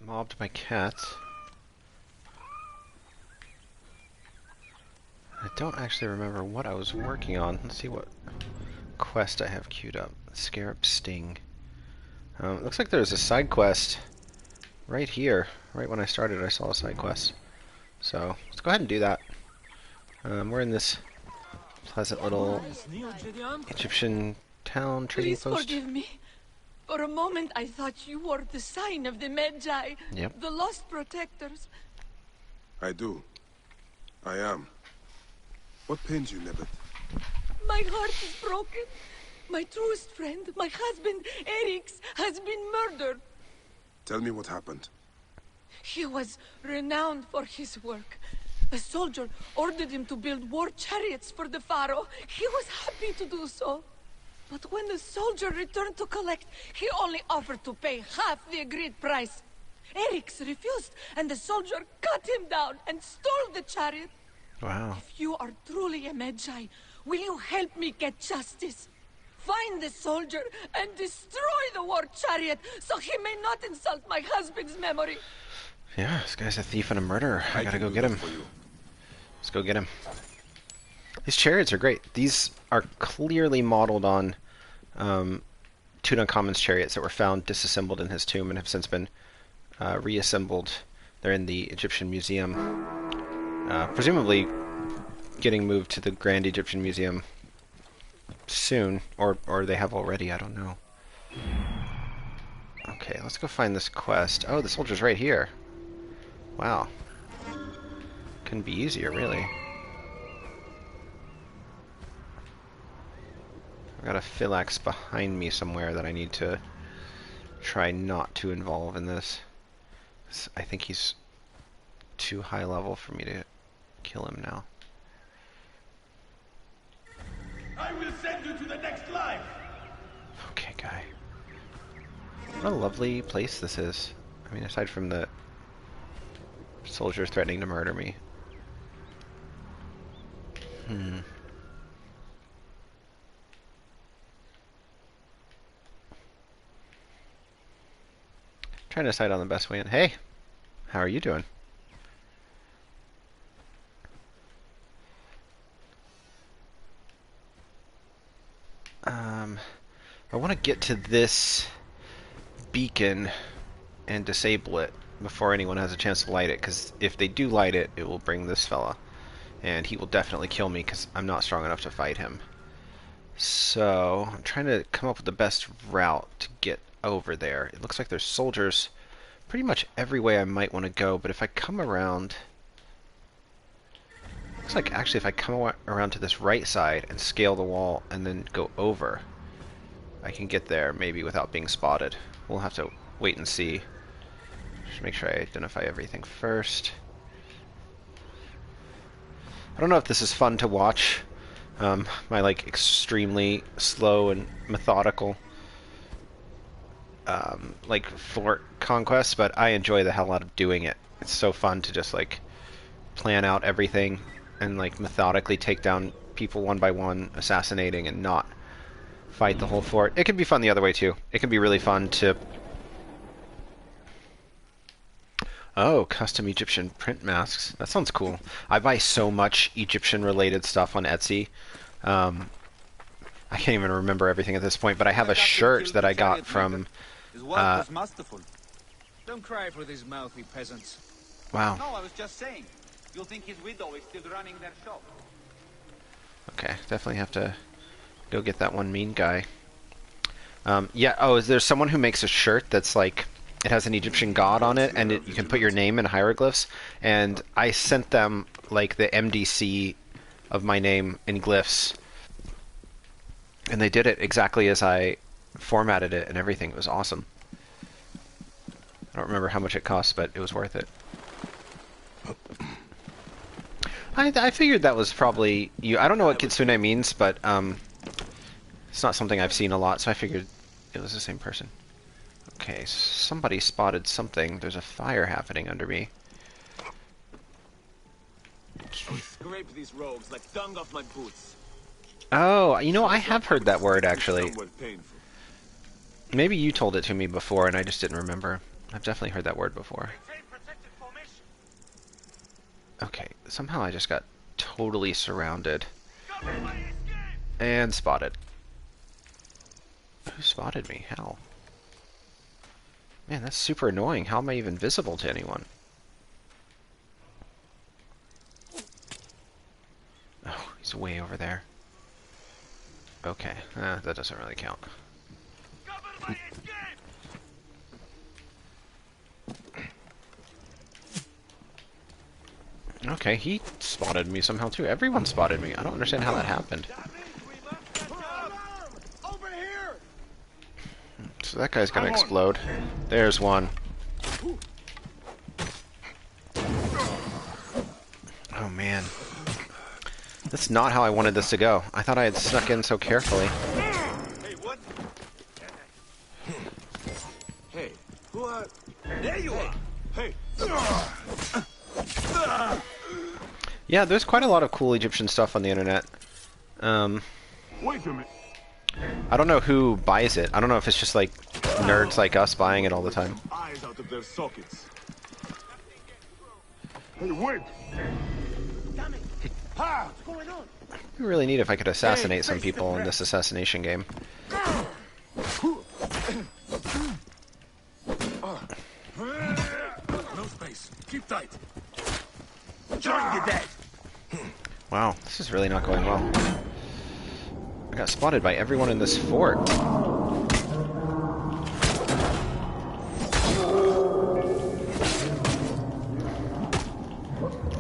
Mobbed by cats. I don't actually remember what I was working on. Let's see what quest I have queued up. Scarab Sting. Looks like there's a side quest right here. Right when I started, I saw a side quest. So let's go ahead and do that. We're in this pleasant little Egyptian town trading Please post. forgive me. For a moment, I thought you were the sign of the Magi, Yep. the lost protectors. I do. I am. What pains you, Nebbit? My heart is broken. My truest friend, my husband, Erix, has been murdered. Tell me what happened. He was renowned for his work. A soldier ordered him to build war chariots for the pharaoh. He was happy to do so. But when the soldier returned to collect, he only offered to pay half the agreed price. Erix refused, and the soldier cut him down and stole the chariot. Wow. If you are truly a Magi, will you help me get justice? Find the soldier and destroy the war chariot so he may not insult my husband's memory. Yeah, this guy's a thief and a murderer. I gotta go get him. Let's go get him. These chariots are great. These are clearly modeled on Tutankhamun's chariots that were found disassembled in his tomb and have since been reassembled. They're in the Egyptian Museum. Presumably getting moved to the Grand Egyptian Museum soon, or they have already, I don't know. Okay, let's go find this quest. Oh, the soldier's right here. Wow. Couldn't be easier, really. I've got a phalanx behind me somewhere that I need to try not to involve in this. I think he's too high level for me to kill him now. I will send you to the next life. Okay, guy. What a lovely place this is. I mean, aside from the soldier threatening to murder me. Trying to decide on the best way in. Hey! How are you doing? I want to get to this beacon and disable it before anyone has a chance to light it, because if they do light it, it will bring this fella. And he will definitely kill me because I'm not strong enough to fight him. So, I'm trying to come up with the best route to get over there. It looks like there's soldiers pretty much every way I might want to go, but if I come around... Looks like actually if I come around to this right side and scale the wall and then go over, I can get there maybe without being spotted. We'll have to wait and see. Just make sure I identify everything first. I don't know if this is fun to watch. My like extremely slow and methodical like fort conquest, but I enjoy the hell out of doing it. It's so fun to just like plan out everything and like methodically take down people one by one, assassinating and not fight the whole fort. It can be fun the other way too. It can be really fun to... Oh, custom Egyptian print masks. That sounds cool. I buy so much Egyptian related stuff on Etsy. I can't even remember everything at this point, but I have a shirt that I got from... His work was masterful. Don't cry for these mouthy peasants. Wow. No, I was just saying. You'll think his widow is still running their shop. Okay, definitely have to go get that one mean guy. Yeah, oh, is there someone who makes a shirt that's like, it has an Egyptian god on it, and you can put your name in hieroglyphs, and I sent them like the MDC of my name in glyphs, and they did it exactly as I formatted it and everything. It was awesome. I don't remember how much it cost, but it was worth it. I figured that was probably you. I don't know what Kitsune means, but it's not something I've seen a lot, so I figured it was the same person. Okay, somebody spotted something. There's a fire happening under me. Scrape these rogues like dung off my boots. Oh, you know, I have heard that word, actually. Somewhat painful. Maybe you told it to me before and I just didn't remember. I've definitely heard that word before. Okay, somehow I just got totally surrounded. And spotted. Who spotted me? How? Man, that's super annoying. How am I even visible to anyone? Oh, he's way over there. Okay, that doesn't really count. Okay, he spotted me somehow too. Everyone spotted me. I don't understand how that happened. So that guy's gonna explode. There's one. Oh man. That's not how I wanted this to go. I thought I had snuck in so carefully. Hey, what? Hey, who are... There you are! Hey! Yeah, there's quite a lot of cool Egyptian stuff on the internet. Wait a minute. I don't know who buys it. I don't know if it's just like nerds like us buying it all the time. Eyes out of their sockets. Hey, wait! Ha! What's going on? It'd be really neat if I could assassinate some people in this assassination game. No space. Keep tight. Join the dead! Wow, this is really not going well. I got spotted by everyone in this fort.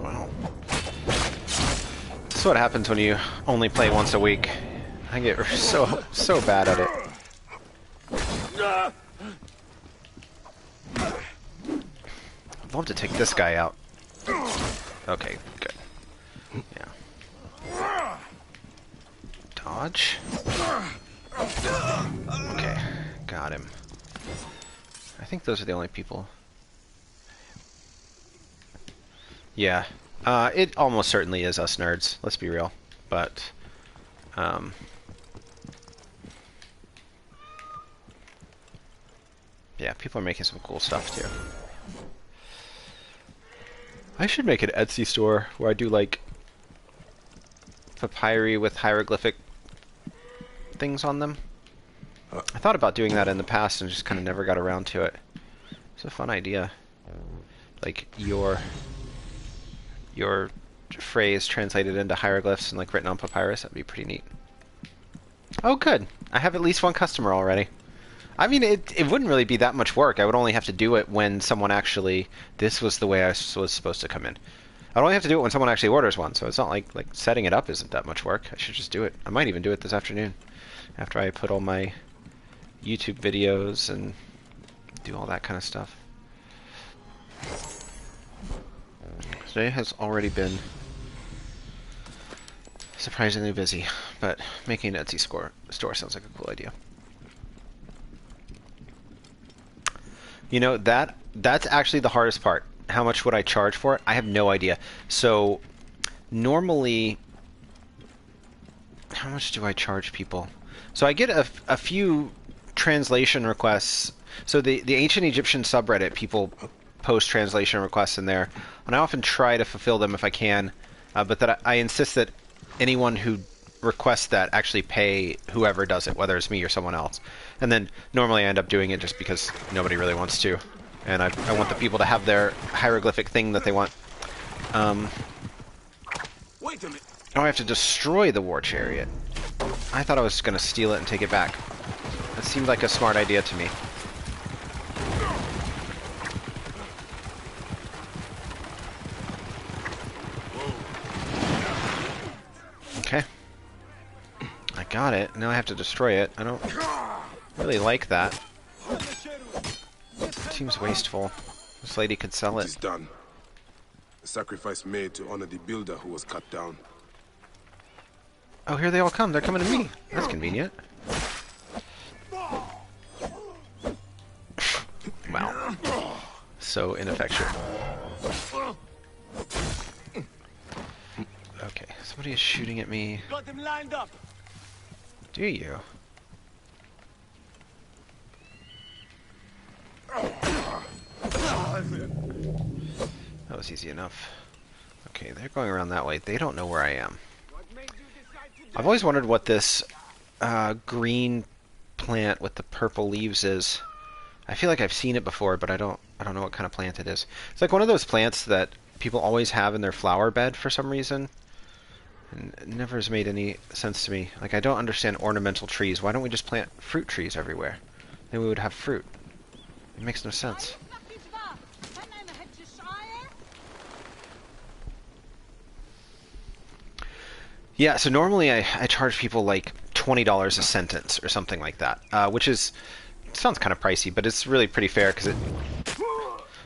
Wow. This is what happens when you only play once a week. I get so bad at it. I'd love to take this guy out. Okay, good. Yeah. Dodge? Okay, got him. I think those are the only people. Yeah, it almost certainly is us nerds, let's be real. But, yeah, people are making some cool stuff too. I should make an Etsy store where I do like papyri with hieroglyphic things on them. I thought about doing that in the past and just kind of never got around to it. It's a fun idea. Like your phrase translated into hieroglyphs and like written on papyrus, that'd be pretty neat. Oh good, I have at least one customer already. I mean, it wouldn't really be that much work. I would only have to do it when someone actually... This was the way I was supposed to come in. I'd only have to do it when someone actually orders one, so it's not like setting it up isn't that much work. I should just do it. I might even do it this afternoon, after I put all my YouTube videos and do all that kind of stuff. Today has already been surprisingly busy, but making an Etsy store sounds like a cool idea. You know, that's actually the hardest part. How much would I charge for it? I have no idea. So, normally, how much do I charge people? So I get a few translation requests. So the Ancient Egyptian subreddit, people post translation requests in there, and I often try to fulfill them if I can, but that I insist that anyone who requests that actually pay whoever does it, whether it's me or someone else. And then normally I end up doing it just because nobody really wants to. And I want the people to have their hieroglyphic thing that they want. Wait a minute. Oh, I have to destroy the war chariot. I thought I was going to steal it and take it back. That seemed like a smart idea to me. Okay. I got it. Now I have to destroy it. I don't really like that. Seems wasteful. This lady could sell It is it. done. A sacrifice made to honor the builder who was cut down. Oh, here they all come. They're coming to me. That's convenient. Wow. So ineffectual. Okay, somebody is shooting at me. Got them lined up! Do you? was easy enough. Okay, they're going around that way. They don't know where I am. I've always wondered what this green plant with the purple leaves is. I feel like I've seen it before, but I don't know what kind of plant it is. It's like one of those plants that people always have in their flower bed for some reason. And it never has made any sense to me. Like, I don't understand ornamental trees. Why don't we just plant fruit trees everywhere? Then we would have fruit. It makes no sense. Yeah, so normally I charge people like $20 a sentence or something like that, which is sounds kind of pricey, but it's really pretty fair because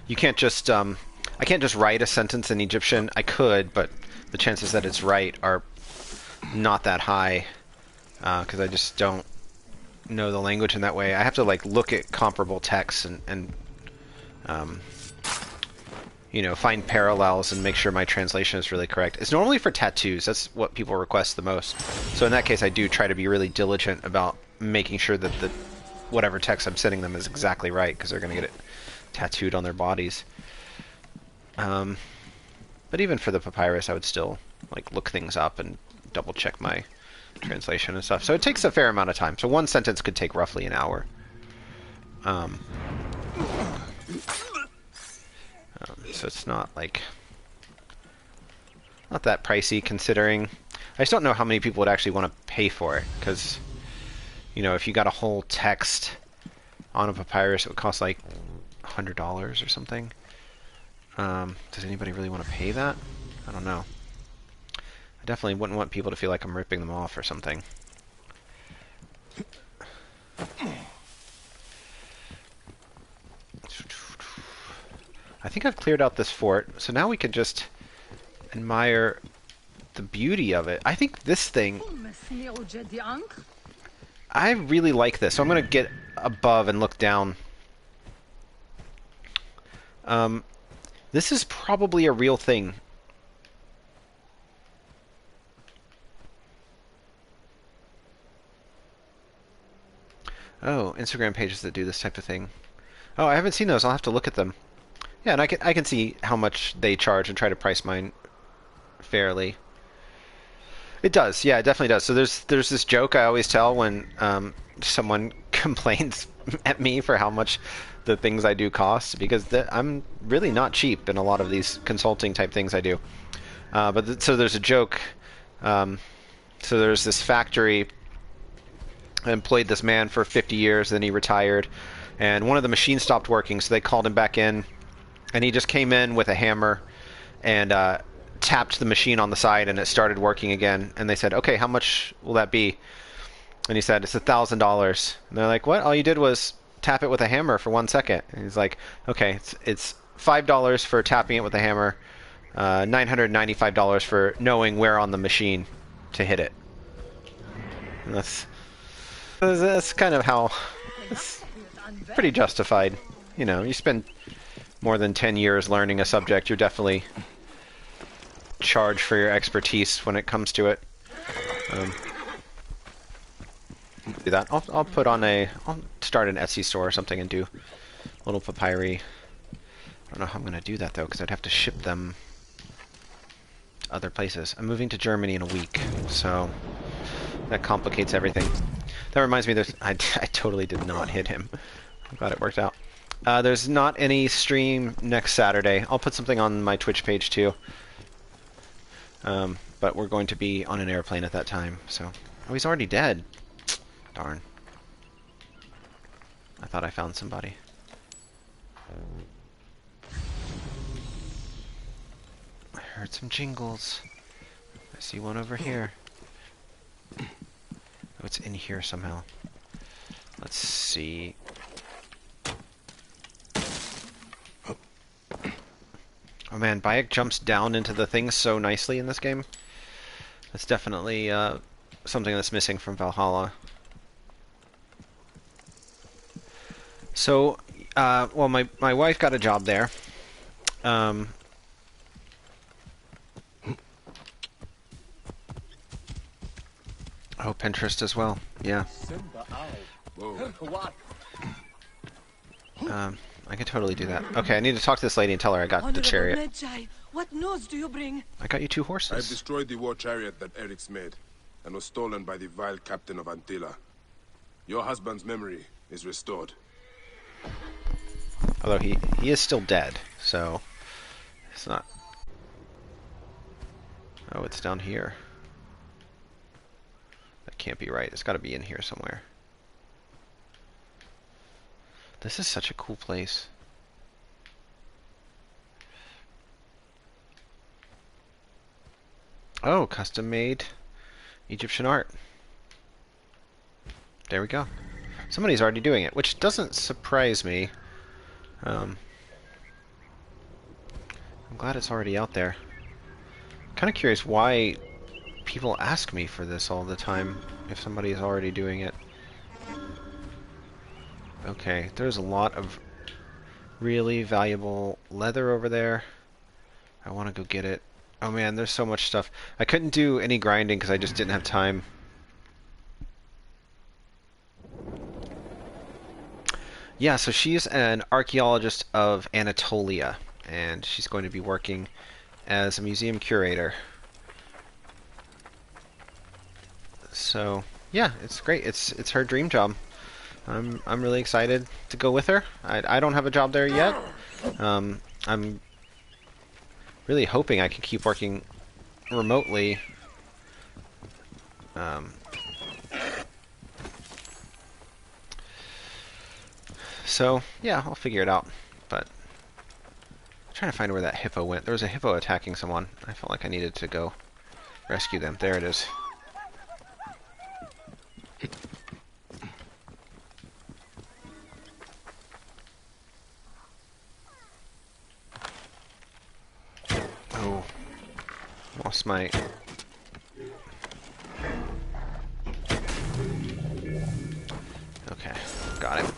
you can't just I can't just write a sentence in Egyptian. I could, but the chances that it's right are not that high because I just don't know the language in that way. I have to like look at comparable texts and you know, find parallels and make sure my translation is really correct. It's normally for tattoos. That's what people request the most. So in that case, I do try to be really diligent about making sure that the whatever text I'm sending them is exactly right, because they're going to get it tattooed on their bodies. But even for the papyrus, I would still like look things up and double check my translation and stuff. So it takes a fair amount of time. So one sentence could take roughly an hour. So it's not like not that pricey considering. I just don't know how many people would actually want to pay for it, because you know, if you got a whole text on a papyrus, it would cost like $100 or something. Does anybody really want to pay that? I don't know. I definitely wouldn't want people to feel like I'm ripping them off or something. I think I've cleared out this fort, so now we can just admire the beauty of it. I think this thing... I really like this, so I'm going to get above and look down. This is probably a real thing. Oh, Instagram pages that do this type of thing. Oh, I haven't seen those. I'll have to look at them. Yeah, and I can see how much they charge and try to price mine fairly. It does, yeah, it definitely does. So there's this joke I always tell when someone complains at me for how much the things I do cost, because I'm really not cheap in a lot of these consulting type things I do. So there's a joke. So there's this factory. I employed this man for 50 years, then he retired, and one of the machines stopped working, so they called him back in. And he just came in with a hammer and tapped the machine on the side, and it started working again. And they said, "Okay, how much will that be?" And he said, "It's $1,000." And they're like, "What? All you did was tap it with a hammer for 1 second." And he's like, "Okay, it's $5 for tapping it with a hammer, $995 for knowing where on the machine to hit it." And that's kind of how it's pretty justified. You know, you spend more than 10 years learning a subject, you're definitely charged for your expertise when it comes to it. Do that. I'll put on I'll start an Etsy store or something and do little papyri. I don't know how I'm going to do that though, because I'd have to ship them to other places. I'm moving to Germany in a week, so that complicates everything. That reminds me, I totally did not hit him. I'm glad it worked out. There's not any stream next Saturday. I'll put something on my Twitch page too. But we're going to be on an airplane at that time, so... Oh, he's already dead. Darn. I thought I found somebody. I heard some jingles. I see one over here. Oh, it's in here somehow. Let's see... Oh man, Bayek jumps down into the things so nicely in this game. That's definitely something that's missing from Valhalla. So, well, my wife got a job there. Oh, Pinterest as well. Yeah. I could totally do that. Okay, I need to talk to this lady and tell her I got the Honorable chariot. Medjay, what news do you bring? I got you 2 I've horses. destroyed the war chariot that Eric's made, and was stolen by the vile captain of Antilla. Your husband's memory is restored. Although he is still dead, so it's not. Oh, it's down here. That can't be right. It's got to be in here somewhere. This is such a cool place. Oh, custom-made Egyptian art. There we go. Somebody's already doing it, which doesn't surprise me. I'm glad it's already out there. Kind of curious why people ask me for this all the time if somebody is already doing it. Okay, there's a lot of really valuable leather over there. I want to go get it. Oh man, there's so much stuff. I couldn't do any grinding because I just didn't have time. Yeah, so she's an archaeologist of Anatolia, and she's going to be working as a museum curator. So yeah, it's great. It's her dream job. I'm really excited to go with her. I don't have a job there yet. I'm really hoping I can keep working remotely. So yeah, I'll figure it out. But I'm trying to find where that hippo went. There was a hippo attacking someone. I felt like I needed to go rescue them. There it is. Oh, lost my... Okay, got it.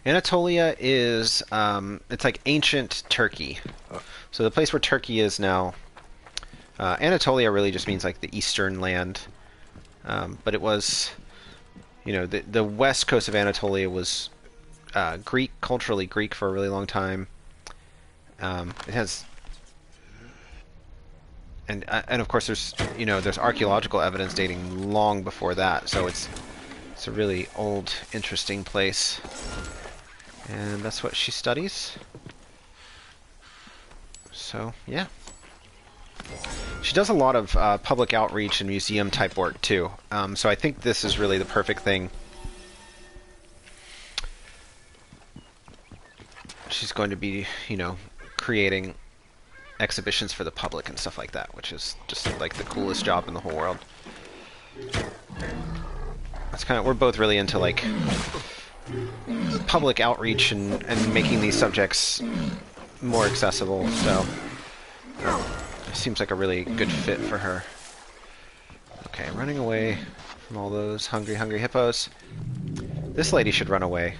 Anatolia is, it's like ancient Turkey. So the place where Turkey is now, Anatolia really just means like the eastern land. But it was, you know, the west coast of Anatolia was Greek, culturally Greek for a really long time. It has, and of course there's, you know, there's archaeological evidence dating long before that. So it's a really old, interesting place. And that's what she studies. So, yeah. She does a lot of public outreach and museum type work too. So I think this is really the perfect thing. She's going to be, you know, creating exhibitions for the public and stuff like that, which is just like the coolest job in the whole world. That's kind of, we're both really into like public outreach and making these subjects more accessible, so it seems like a really good fit for her. Okay, running away from all those hungry hippos. This lady should run away.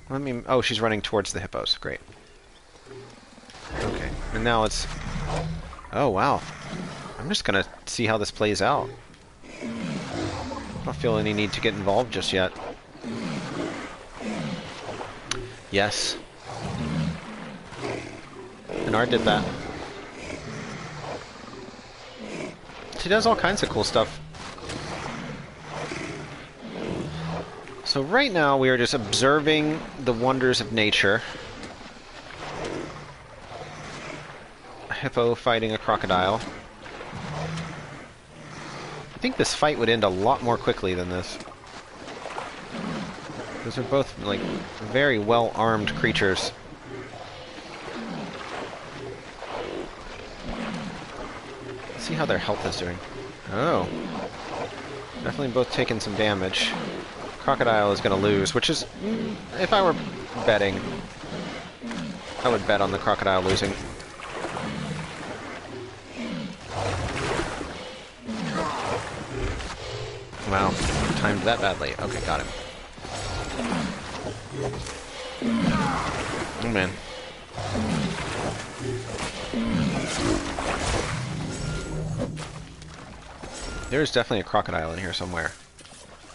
I mean, oh, she's running towards the hippos. Great. Okay, and now it's... Oh, wow. I'm just gonna see how this plays out. I don't feel any need to get involved just yet. Yes. Bernard did that. She does all kinds of cool stuff. So right now we are just observing the wonders of nature. A hippo fighting a crocodile. I think this fight would end a lot more quickly than this. Those are both, like, very well-armed creatures. Let's see how their health is doing. Oh. Definitely both taking some damage. Crocodile is going to lose, which is... if I were betting, I would bet on the crocodile losing. Wow. Timed that badly. Okay, got him. Oh man. There's definitely a crocodile in here somewhere.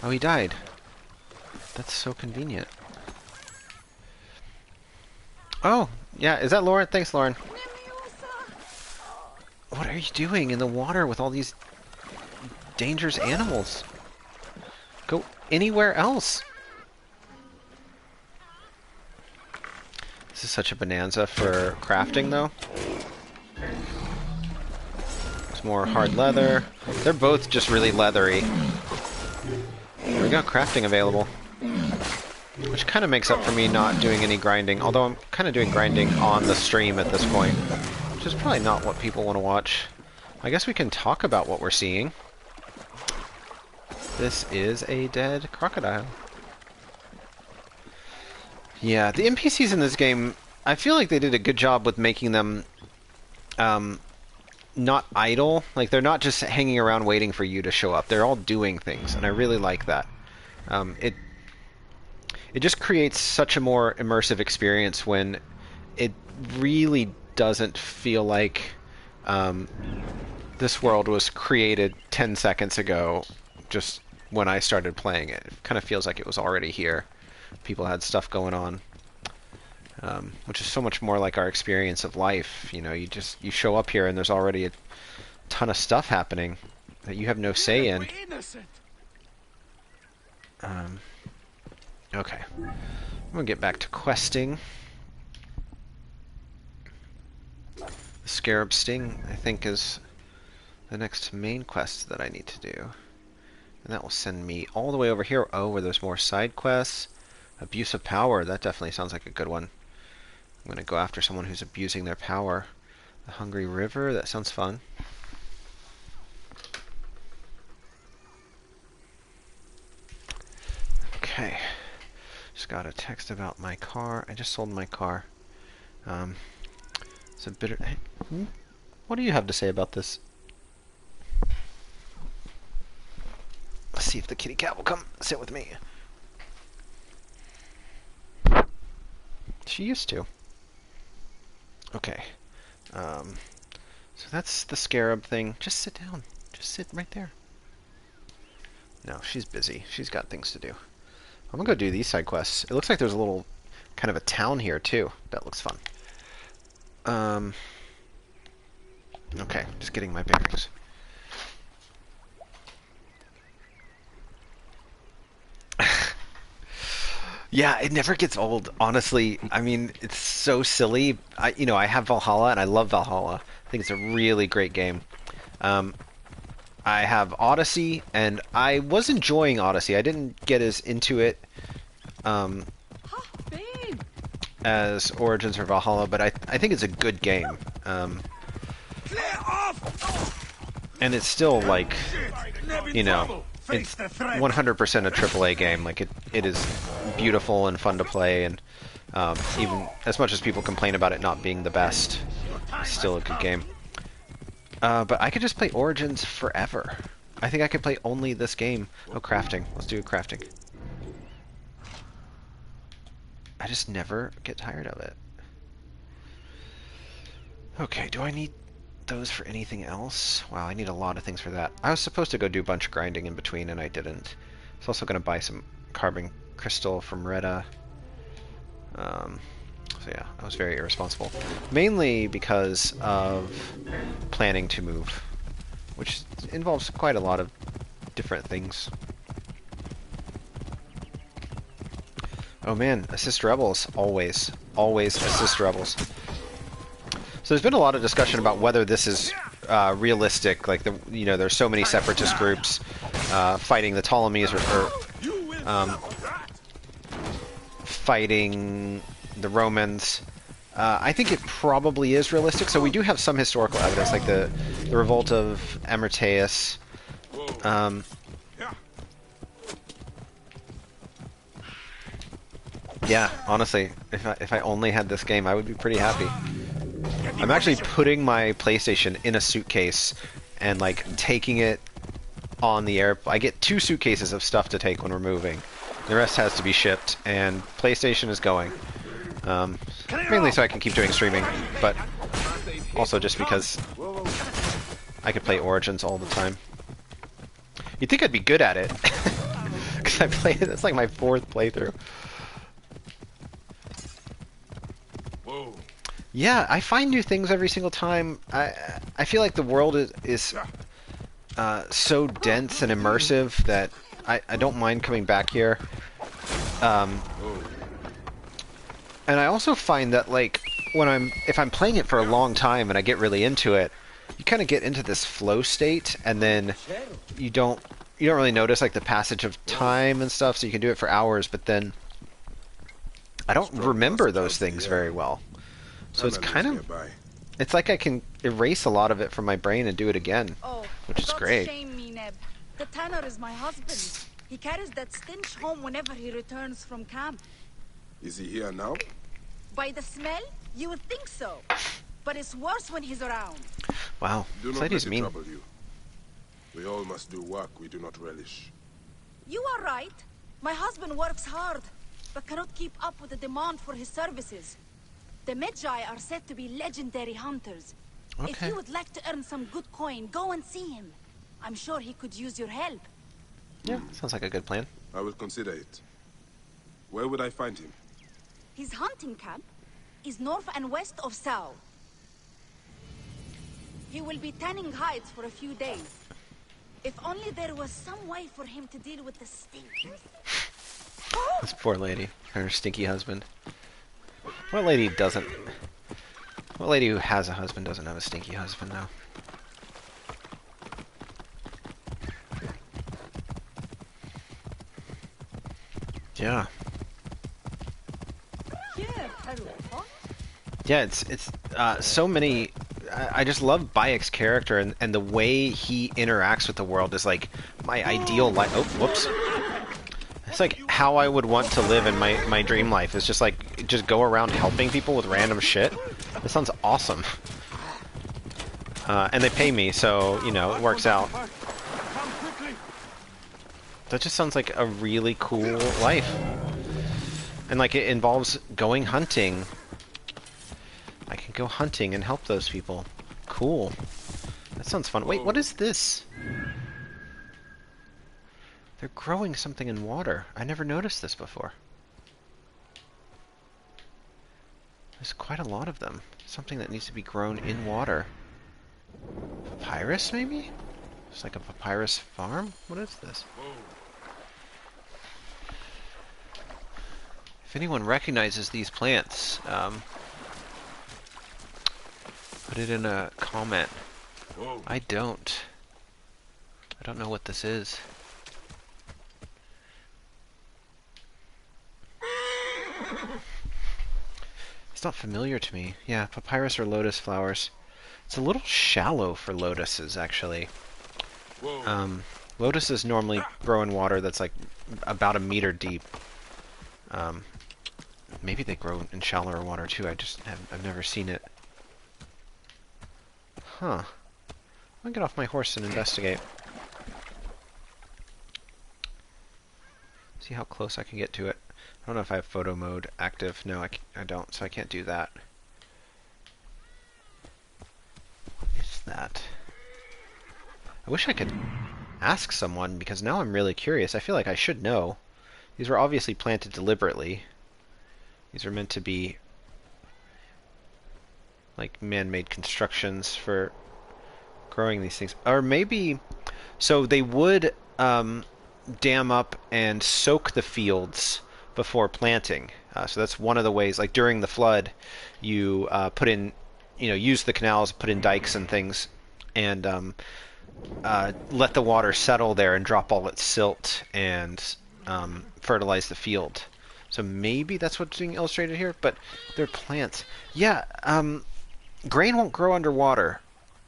Oh, he died. That's so convenient. Oh, yeah, is that Lauren? Thanks, Lauren. Nemiosa! What are you doing in the water with all these dangerous animals? Go anywhere else. This is such a bonanza for crafting, though. There's more hard leather. They're both just really leathery. There we go, crafting available. Which kind of makes up for me not doing any grinding, although I'm kind of doing grinding on the stream at this point, which is probably not what people want to watch. I guess we can talk about what we're seeing. This is a dead crocodile. Yeah, the NPCs in this game, I feel like they did a good job with making them not idle. Like, they're not just hanging around waiting for you to show up. They're all doing things, and I really like that. It just creates such a more immersive experience when it really doesn't feel like this world was created 10 seconds ago, just when I started playing it. It kind of feels like it was already here. People had stuff going on, which is so much more like our experience of life. You know, you show up here and there's already a ton of stuff happening that you have no say in. Okay, I'm gonna get back to questing. The Scarab Sting, I think, is the next main quest that I need to do. And that will send me all the way over here. Oh, where there's more side quests. Abuse of power, that definitely sounds like a good one. I'm gonna go after someone who's abusing their power. The Hungry River, that sounds fun. Okay. Just got a text about my car. I just sold my car. It's a bitter... Hey, what do you have to say about this? Let's see if the kitty cat will come sit with me. She used to. Okay. So that's the scarab thing. Just sit down. Just sit right there. No, she's busy. She's got things to do. I'm gonna go do these side quests. It looks like there's a little kind of a town here too. That looks fun. Okay, just getting my bearings. Yeah, it never gets old, honestly. I mean, it's so silly. I have Valhalla and I love Valhalla. I think it's a really great game. I have Odyssey, and I was enjoying Odyssey. I didn't get as into it as Origins or Valhalla, but I think it's a good game. And it's still, like, it's 100% a AAA game. Like, it is beautiful and fun to play, and even as much as people complain about it not being the best, it's still a good game. But I could just play Origins forever. I think I could play only this game. Oh, crafting. Let's do crafting. I just never get tired of it. Okay, do I need those for anything else? Wow, I need a lot of things for that. I was supposed to go do a bunch of grinding in between, and I didn't. I was also going to buy some carbon crystal from Retta. So yeah, I was very irresponsible. Mainly because of planning to move, which involves quite a lot of different things. Oh man, assist rebels. Always. Always assist rebels. So there's been a lot of discussion about whether this is realistic. Like, there's so many separatist groups fighting the Ptolemies or fighting the Romans. I think it probably is realistic. So we do have some historical evidence, like the revolt of Amyrtaeus. Yeah, honestly, if I only had this game, I would be pretty happy. I'm actually putting my PlayStation in a suitcase and, like, taking it on the air. I get 2 suitcases of stuff to take when we're moving. The rest has to be shipped, and PlayStation is going. Mainly so I can keep doing streaming, but also just because I could play Origins all the time. You'd think I'd be good at it, because I played it. That's like my 4th playthrough. Whoa. Yeah, I find new things every single time. I feel like the world is so dense and immersive that I don't mind coming back here. And I also find that like if I'm playing it for a long time and I get really into it, you kind of get into this flow state, and then you don't really notice like the passage of time and stuff. So you can do it for hours, but then I don't remember those things very well. So it's kind of it's like I can erase a lot of it from my brain and do it again, which is great. Shame me, Neb. The tanner is my husband. He carries that stench home whenever he returns from camp. Is he here now? By the smell, you would think so. But it's worse when he's around. Wow, Do this not let lady's it mean. trouble you. We all must do work we do not relish. You are right. My husband works hard, but cannot keep up with the demand for his services. The Medjay are said to be legendary hunters. If Okay. you would like to earn some good coin, go and see him. I'm sure he could use your help. Yeah, sounds like a good plan. I will consider it. Where would I find him? His hunting camp is north and west of Sao. He will be tanning hides for a few days. If only there was some way for him to deal with the stink. This poor lady and her stinky husband. What lady doesn't? What lady who has a husband doesn't have a stinky husband now? Yeah. Yeah, it's so many. I just love Bayek's character, and the way he interacts with the world is like my ideal life. Oh, whoops. It's like how I would want to live in my dream life. Is just like just go around helping people with random shit. This sounds awesome. And they pay me, so you know it works out. That just sounds like a really cool life. And like it involves going hunting. I can go hunting and help those people. Cool. That sounds fun. Wait, what is this? They're growing something in water. I never noticed this before. There's quite a lot of them. Something that needs to be grown in water. Papyrus, maybe? It's like a papyrus farm? What is this? If anyone recognizes these plants, put it in a comment. I don't. I don't know what this is. It's not familiar to me. Yeah, papyrus or lotus flowers. It's a little shallow for lotuses, actually. Lotuses normally grow in water that's like about 1 meter deep. Maybe they grow in shallower water too. I've never seen it. Huh. I'll get off my horse and investigate. See how close I can get to it. I don't know if I have photo mode active. No, I don't, so I can't do that. What is that? I wish I could ask someone, because now I'm really curious. I feel like I should know. These were obviously planted deliberately. These are meant to be like man-made constructions for growing these things. Or maybe, so they would dam up and soak the fields before planting. So that's one of the ways, like during the flood, you put in, use the canals, put in dikes and things, and let the water settle there and drop all its silt and fertilize the field. So maybe that's what's being illustrated here, but they're plants. Yeah, grain won't grow underwater.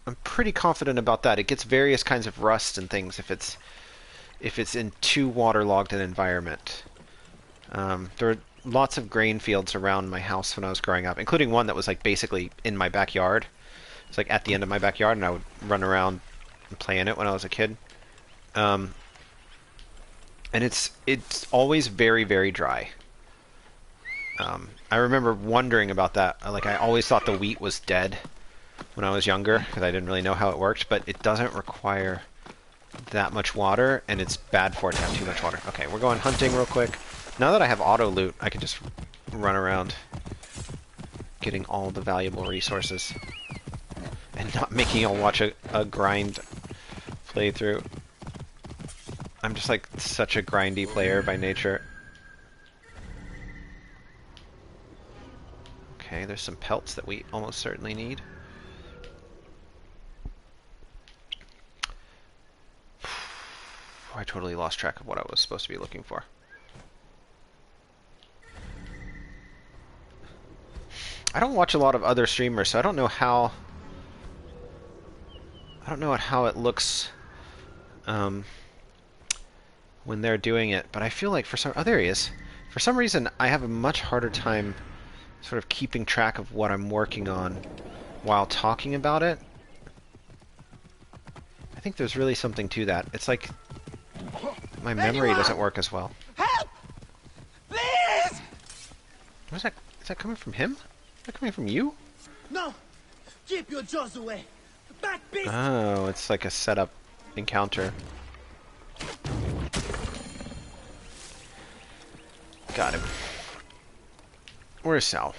I'm pretty confident about that. It gets various kinds of rust and things if it's in too waterlogged an environment. There were lots of grain fields around my house when I was growing up, including one that was like basically in my backyard. It's like at the end of my backyard, and I would run around and play in it when I was a kid. And it's always very, very dry. I remember wondering about that. Like, I always thought the wheat was dead when I was younger, because I didn't really know how it worked, but it doesn't require that much water, and it's bad for it to have too much water. Okay, we're going hunting real quick. Now that I have auto loot, I can just run around. getting all the valuable resources. And not making you watch a grind playthrough. I'm just like such a grindy player by nature. Okay, there's some pelts that we almost certainly need. I totally lost track of what I was supposed to be looking for. I don't watch a lot of other streamers, so I don't know how it looks when they're doing it, but I feel like for some... Oh, there he is. For some reason, I have a much harder time sort of keeping track of what I'm working on while talking about it. I think there's really something to that. It's like my memory doesn't work as well. Help! Please! What's that? Is that coming from him? Is that coming from you? No! Keep your jaws away! Back, beast! Oh, it's like a setup encounter. Got him. Where's Sal?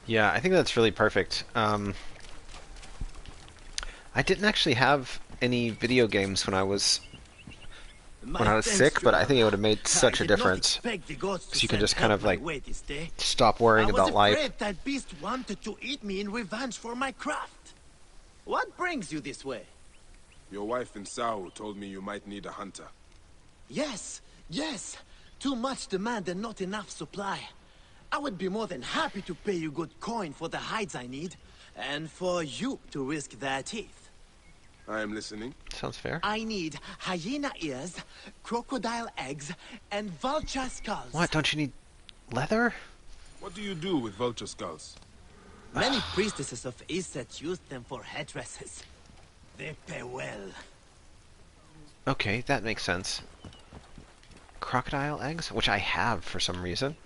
Yeah, I think that's really perfect. I didn't actually have any video games when I was sick, but I think it would have made such a difference. Because you can just kind of like stop worrying about life. I was afraid that beast wanted to eat me in revenge for my craft. What brings you this way? Your wife in Sao told me you might need a hunter. Yes, yes. Too much demand and not enough supply. I would be more than happy to pay you good coin for the hides I need, and for you to risk their teeth. I am listening. Sounds fair. I need hyena ears, crocodile eggs, and vulture skulls. What? Don't you need leather? What do you do with vulture skulls? Many priestesses of Iset use them for headdresses. They pay well. Okay, that makes sense. Crocodile eggs, which I have for some reason.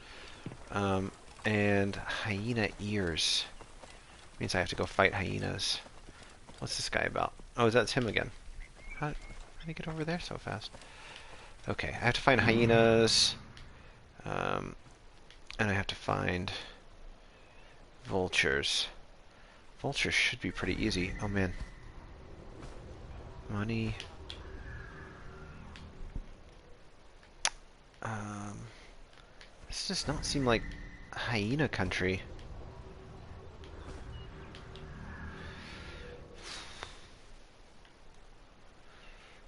And hyena ears. Means I have to go fight hyenas. What's this guy about? Oh, that's him again. How did he get over there so fast? Okay, I have to find hyenas. And I have to find vultures. Vultures should be pretty easy. Oh man. Money. This does not seem like hyena country.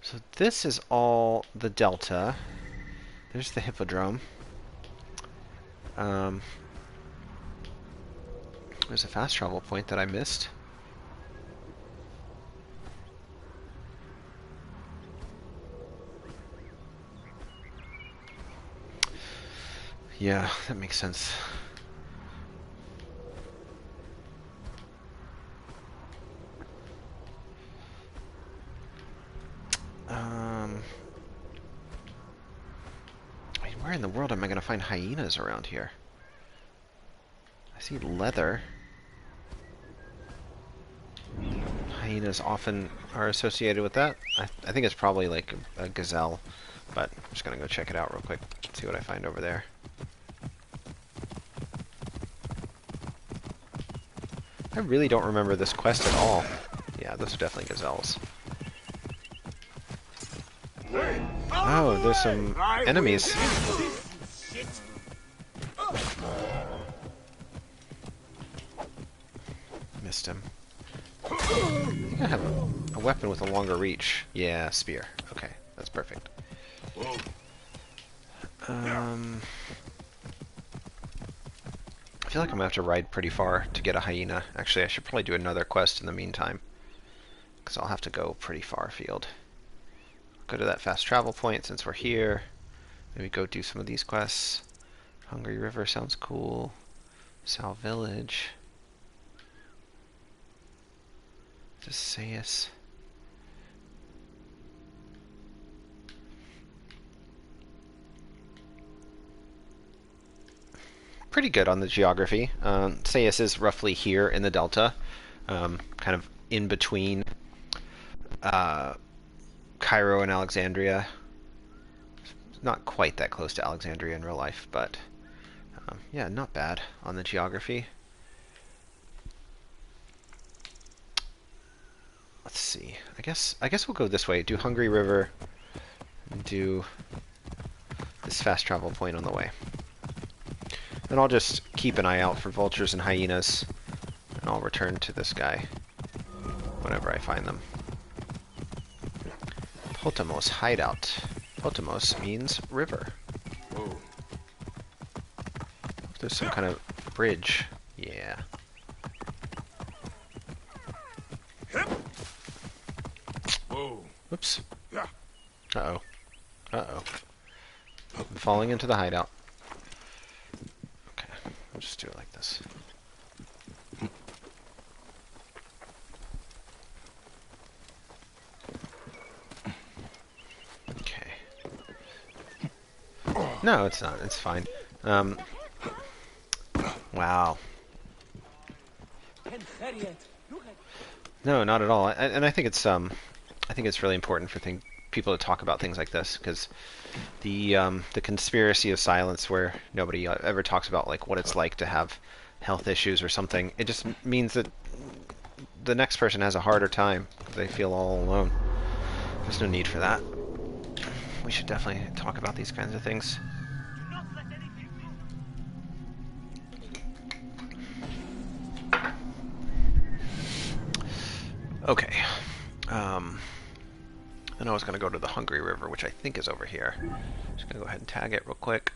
So this is all the delta. There's the hippodrome. There's a fast travel point that I missed. Yeah, that makes sense. Where in the world am I going to find hyenas around here? I see leather. Hyenas often are associated with that. I think it's probably like a gazelle, but I'm just going to go check it out real quick, see what I find over there. I really don't remember this quest at all. Yeah, those are definitely gazelles. Oh, there's some enemies. Missed him. I think I have a weapon with a longer reach. Yeah, spear. Okay, that's perfect. I feel like I'm gonna have to ride pretty far to get a hyena. Actually, I should probably do another quest in the meantime, because I'll have to go pretty far afield. Go to that fast travel point since we're here. Maybe go do some of these quests. Hungry River sounds cool. Sal Village. Sayus. Pretty good on the geography. Sayus is roughly here in the delta, kind of in between Cairo and Alexandria. Not quite that close to Alexandria in real life, but yeah, not bad on the geography. Let's see. I guess we'll go this way. Do Hungry River and do this fast travel point on the way. And I'll just keep an eye out for vultures and hyenas, and I'll return to this guy whenever I find them. Potamos hideout. Potamos means river. Whoa. There's some kind of bridge. Yeah. Whoa. Oops. Yeah. Uh-oh. Uh-oh. I'm falling into the hideout. Okay, I'll just do it like this. Okay. No, it's not. It's fine. Wow. No, not at all. And I think it's really important for people to talk about things like this, because the conspiracy of silence, where nobody ever talks about like what it's like to have health issues or something, it just means that the next person has a harder time because they feel all alone. There's no need for that. We should definitely talk about these kinds of things. Okay. Then I was going to go to the Hungry River, which I think is over here. Just going to go ahead and tag it real quick.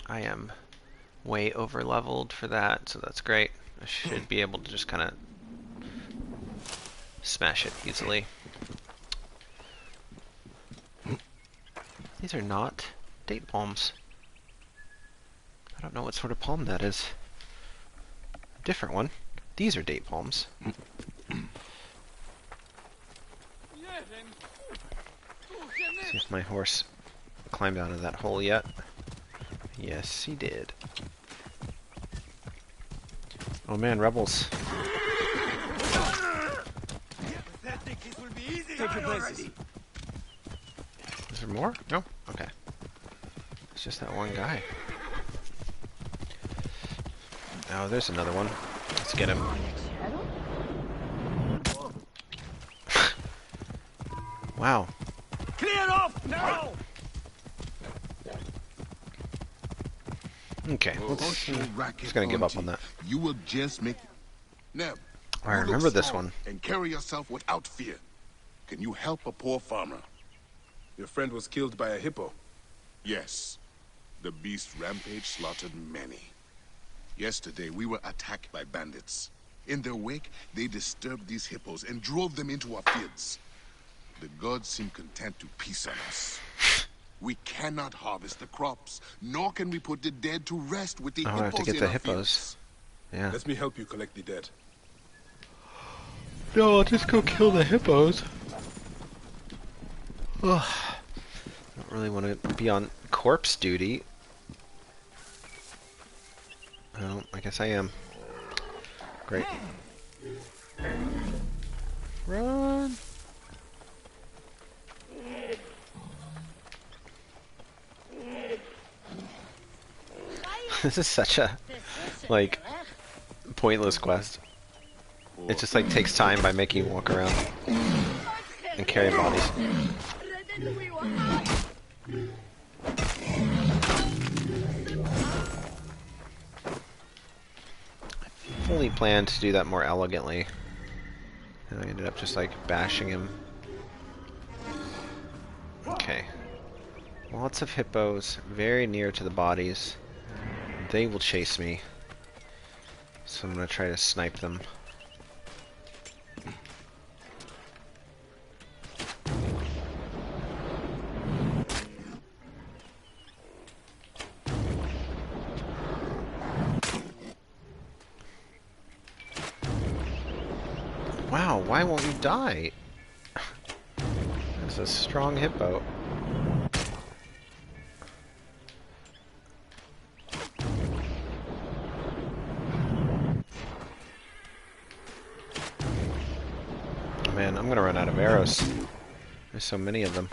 I am way over leveled for that, so that's great. I should be able to just kind of smash it easily. These are not date palms. I don't know what sort of palm that is. Different one. These are date palms. See if my horse climbed out of that hole yet. Yes, he did. Oh man, rebels. Is there more? No? Okay. It's just that one guy. Oh, there's another one. Let's get him. Wow. Clear off now! Okay, just gonna give up on that. You will just make... Neb, I you look remember this strong one. And carry yourself without fear. Can you help a poor farmer? Your friend was killed by a hippo. Yes. The beast rampage slaughtered many. Yesterday, we were attacked by bandits. In their wake, they disturbed these hippos and drove them into our fields. The gods seem content to peace on us. We cannot harvest the crops, nor can we put the dead to rest with the Oh, I hippos have to get in the our hippos. fields. Yeah. Let me help you collect the dead. No, I'll just go kill the hippos. Ugh. I don't really want to be on corpse duty. Well, I guess I am. Great. Run! This is such a, like, pointless quest. It just, like, takes time by making you walk around and carry bodies. I fully planned to do that more elegantly, and I ended up just, like, bashing him. Okay. Lots of hippos very near to the bodies. They will chase me, so I'm going to try to snipe them. Wow, why won't you die? That's a strong hippo. man, I'm gonna run out of arrows. There's so many of them.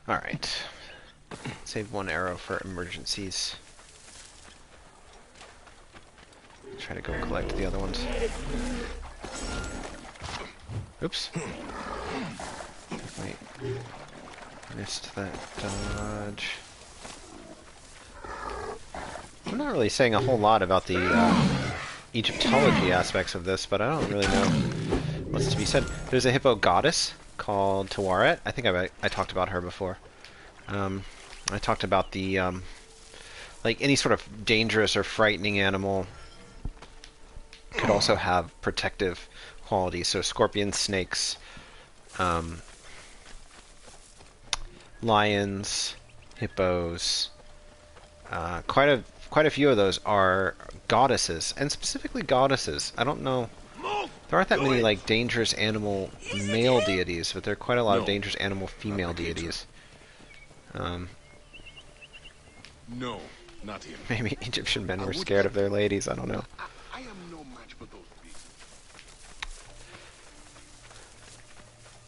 Alright. Save one arrow for emergencies. Try to go collect the other ones. Oops. Wait. Missed that dodge. I'm not really saying a whole lot about the Egyptology aspects of this, but I don't really know what's to be said. There's a hippo goddess called Tawaret. I think I talked about her before. I talked about the like any sort of dangerous or frightening animal could also have protective qualities. So scorpions, snakes, lions, hippos. Quite a few of those are goddesses, and specifically goddesses. I don't know. There aren't that many like dangerous animal male deities, but there are quite a lot of dangerous animal female deities. No, not him. Maybe Egyptian men were scared of their ladies. I don't know. I am no match for those beasts.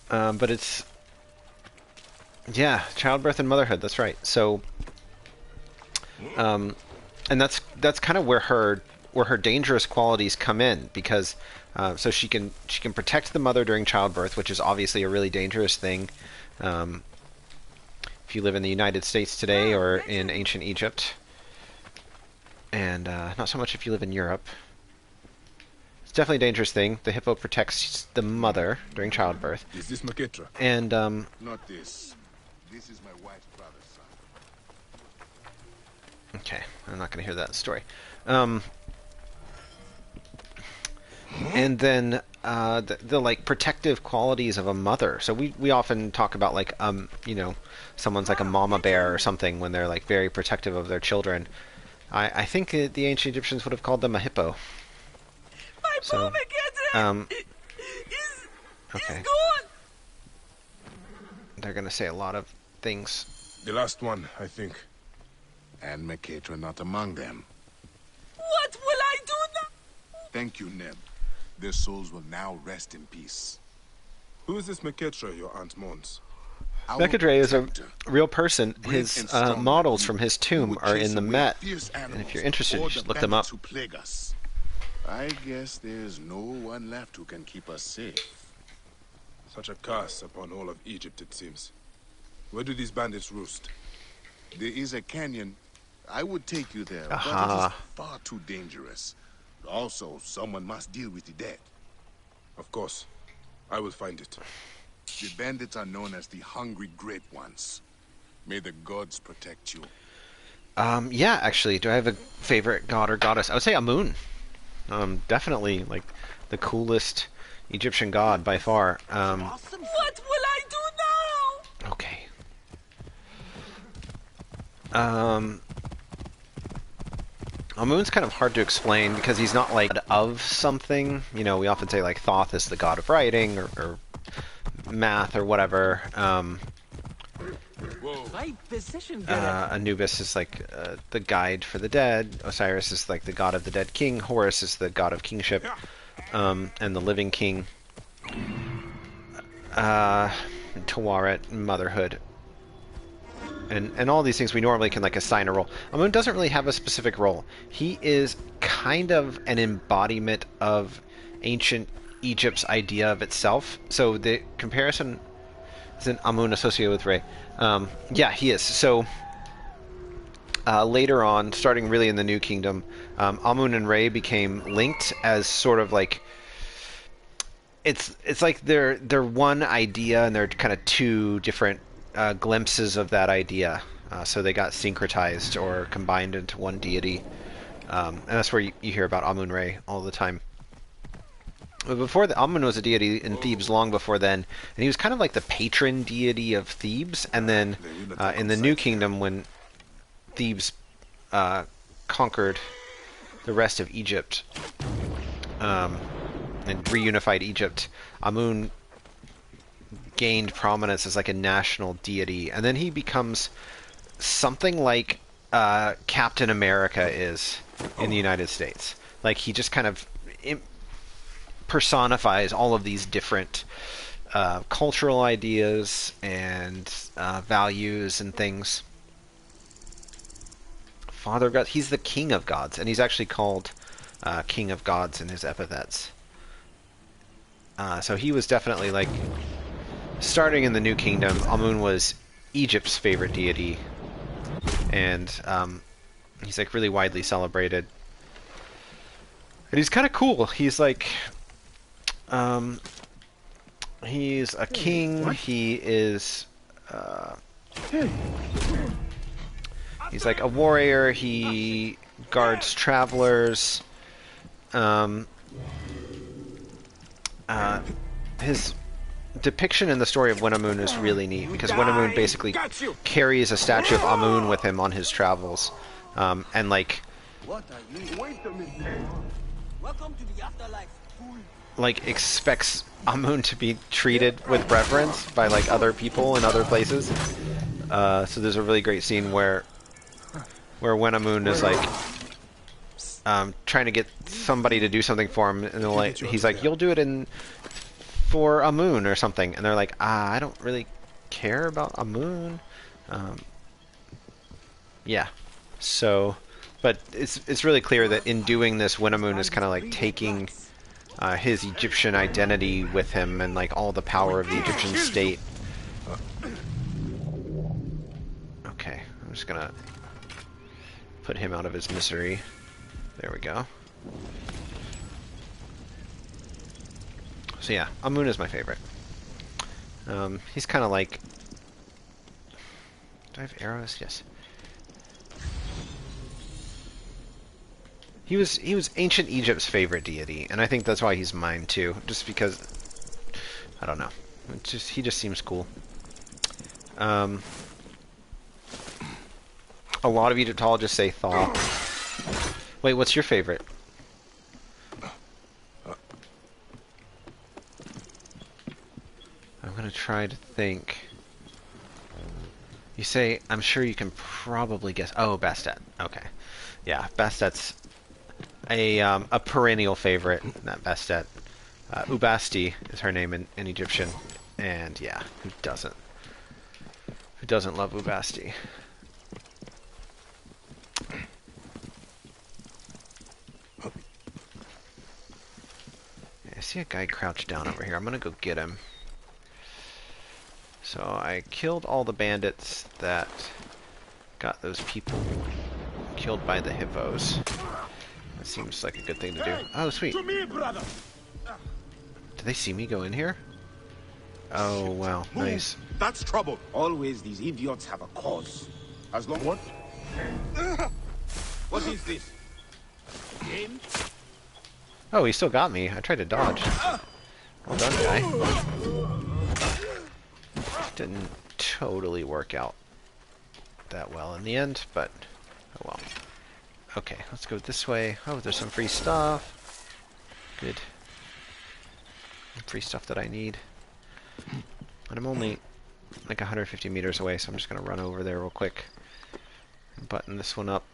But it's childbirth and motherhood. That's right. So, and that's kind of where her dangerous qualities come in, because so she can protect the mother during childbirth, which is obviously a really dangerous thing. If you live in the United States today or in ancient Egypt, and not so much if you live in Europe. It's definitely a dangerous thing. The hippo protects the mother during childbirth. Is this Maketra? And Not this. This is my wife's brother's son. okay, I'm not going to hear that story. And then the like protective qualities of a mother. So we often talk about like you know, someone's like a mama bear or something when they're like very protective of their children. I think the ancient Egyptians would have called them a hippo. My So, pomegranate okay. is gone. They're going to say a lot of things. The last one, I think. And Maketra not among them. What will I do now? Thank you, Neb. Their souls will now rest in peace. Who is this Maketra your aunt mourns? Mekadre is a real person. His models from his tomb are in the Met, and if you're interested, you should look them up. I guess there's no one left who can keep us safe. Such a curse upon all of Egypt, it seems. Where do these bandits roost? There is a canyon. I would take you there, but it Aha. is far too dangerous. Also, someone must deal with the dead. Of course. I will find it. The bandits are known as the Hungry Great Ones. May the gods protect you. Yeah, actually, do I have a favorite god or goddess? I would say Amun. Definitely, like, the coolest Egyptian god by far. What will I do now? Okay. Amun's kind of hard to explain because he's not like of something. You know, we often say like Thoth is the god of writing or math or whatever. Anubis is like the guide for the dead. Osiris is like the god of the dead king. Horus is the god of kingship and the living king. Tawaret, motherhood. And all these things we normally can like assign a role. Amun doesn't really have a specific role. He is kind of an embodiment of ancient Egypt's idea of itself. So the comparison isn't Amun associated with Re. Yeah, he is. So later on, starting really in the New Kingdom, Amun and Re became linked as sort of like it's like they're one idea and they're kind of two different glimpses of that idea. So they got syncretized or combined into one deity. And that's where you hear about Amun-Re all the time. But before Amun was a deity in Thebes long before then, and he was kind of like the patron deity of Thebes. And then in the New Kingdom, when Thebes conquered the rest of Egypt and reunified Egypt, Amun gained prominence as like a national deity, and then he becomes something like Captain America is in the United States. Like he just kind of personifies all of these different cultural ideas and values and things. Father of gods. He's the king of gods, and he's actually called king of gods in his epithets. So he was definitely like starting in the New Kingdom. Amun was Egypt's favorite deity, and he's like really widely celebrated. And he's kind of cool. He's like, he's a king. He is, he's like a warrior. He guards travelers. His depiction in the story of Wenamun is really neat, because Wenamun basically carries a statue of Amun with him on his travels, and like, expects Amun to be treated with reverence by like other people in other places. So there's a really great scene where Wenamun is like trying to get somebody to do something for him, and like he's like, "You'll do it for Amun or something," and they're like, "I don't really care about Amun." Yeah, so, but it's really clear that in doing this, Wenamun is kind of like taking his Egyptian identity with him and like all the power of the Egyptian state. Okay, I'm just gonna put him out of his misery. There we go. So yeah, Amun is my favorite. He's kind of like... Do I have arrows? Yes. He was ancient Egypt's favorite deity, and I think that's why he's mine too. Just because, I don't know, he just seems cool. A lot of Egyptologists say Thaw. Wait, what's your favorite? I'm gonna try to think. You say, I'm sure you can probably guess. Oh, Bastet. Okay. Yeah, Bastet's a perennial favorite, not Bastet. Ubasti is her name in Egyptian. And yeah, who doesn't? Who doesn't love Ubasti? I see a guy crouched down over here. I'm gonna go get him. So I killed all the bandits that got those people killed by the hippos. That seems like a good thing to do. Oh, sweet. Did they see me go in here? Oh, wow. Nice. That's trouble. Always these idiots have a cause. As long what? What is this? Game? Oh, he still got me. I tried to dodge. Well done, guy. Didn't totally work out that well in the end, but oh well. Okay, let's go this way. Oh, there's some free stuff. Good. Free stuff that I need. And I'm only like 150 meters away, so I'm just going to run over there real quick and button this one up.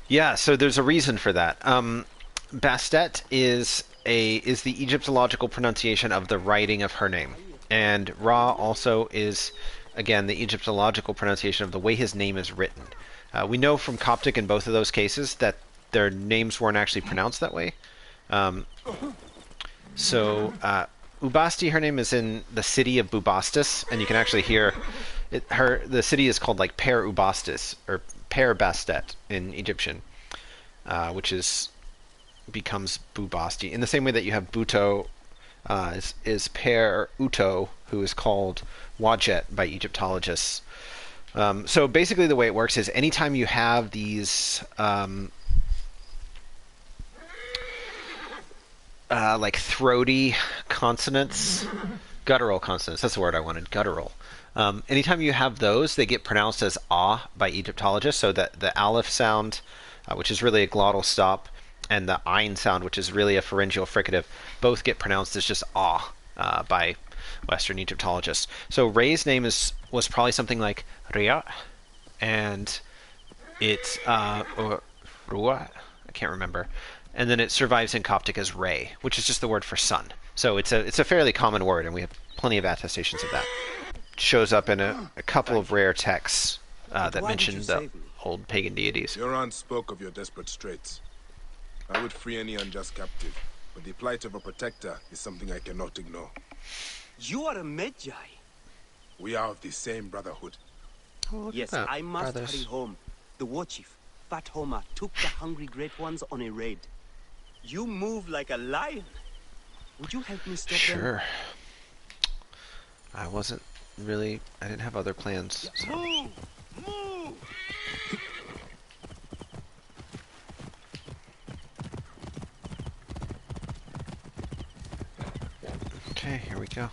Yeah, so there's a reason for that. Bastet is the Egyptological pronunciation of the writing of her name, and Ra also is, again, the Egyptological pronunciation of the way his name is written. We know from Coptic in both of those cases that their names weren't actually pronounced that way. Ubasti, her name is in the city of Bubastis, and you can actually hear it, the city is called like Per Ubastis or Per Bastet in Egyptian, which becomes Bubasti. In the same way that you have Buto is Per Uto, who is called Wajet by Egyptologists. So basically the way it works is anytime you have these like throaty consonants, guttural consonants, that's the word I wanted, guttural. Anytime you have those, they get pronounced as ah by Egyptologists, so that the aleph sound, which is really a glottal stop, and the ein sound, which is really a pharyngeal fricative, both get pronounced as just ah by Western Egyptologist. So Ray's name was probably something like Rea, and it's or Rua, I can't remember, and then it survives in Coptic as Ray, which is just the word for sun. So it's a fairly common word, and we have plenty of attestations of that. It shows up in a couple of rare texts that mention the old pagan deities. Your aunt spoke of your desperate straits. I would free any unjust captive, but the plight of a protector is something I cannot ignore. You are a Magi. We are of the same brotherhood. Oh, look Yes, at that, I must brothers. hurry home. The war chief, Fat Homer, took the hungry great ones on a raid. You move like a lion. Would you help me stop them? Sure. I didn't have other plans. So. Move! Move! Okay, here we go.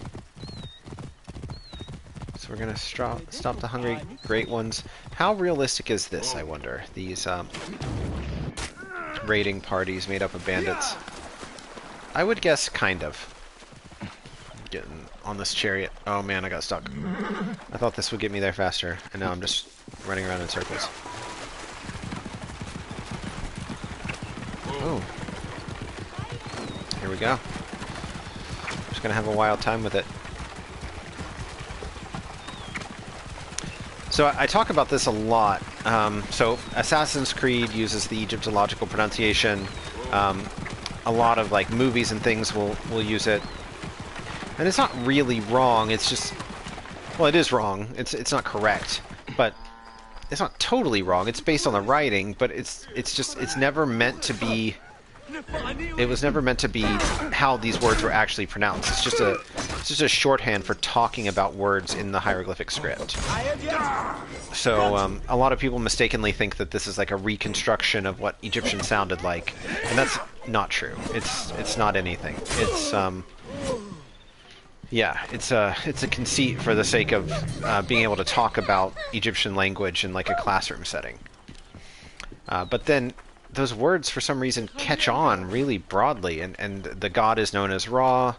So we're gonna stop the hungry great ones. How realistic is this, I wonder? These raiding parties made up of bandits. I would guess kind of. Getting on this chariot. Oh man, I got stuck. I thought this would get me there faster, and now I'm just running around in circles. Oh. Here we go. Just gonna have a wild time with it. So I talk about this a lot. So Assassin's Creed uses the Egyptological pronunciation. A lot of like movies and things will use it, and it's not really wrong. It's just, well, it is wrong. It's not correct, but it's not totally wrong. It's based on the writing, but it's never meant to be. It was never meant to be how these words were actually pronounced. It's just a shorthand for talking about words in the hieroglyphic script. So a lot of people mistakenly think that this is like a reconstruction of what Egyptian sounded like, and that's not true. It's not anything. It's yeah, it's a conceit for the sake of being able to talk about Egyptian language in like a classroom setting. But then those words for some reason catch on really broadly, and the god is known as Ra,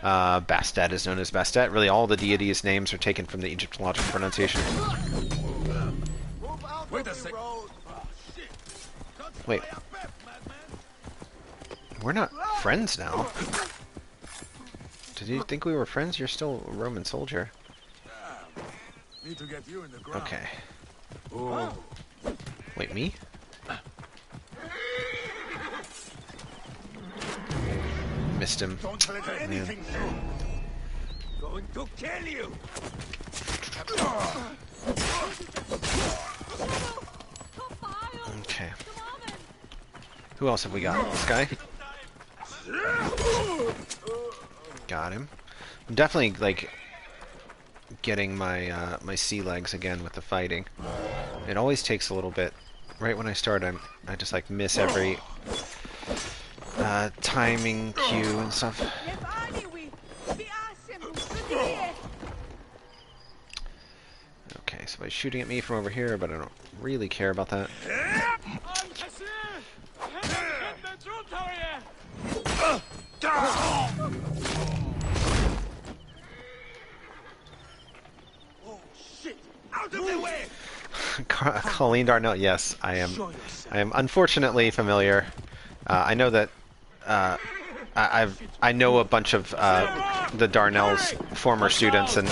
Bastet is known as Bastet. Really all the deities' names are taken from the Egyptological pronunciation. Wait a second. Wait. We're not friends now. Did you think we were friends? You're still a Roman soldier. Need to get you in the ground. Okay. Wait, me? Missed him. Don't let anything through. Going to kill you! Okay. Who else have we got? This guy? Got him. I'm definitely like getting my my sea legs again with the fighting. It always takes a little bit. Right when I start, I just like miss every timing cue and stuff. Okay, somebody's shooting at me from over here, but I don't really care about that. Colleen Darnell, yes, I am. I am unfortunately familiar. I know that I know a bunch of the Darnell's former students, and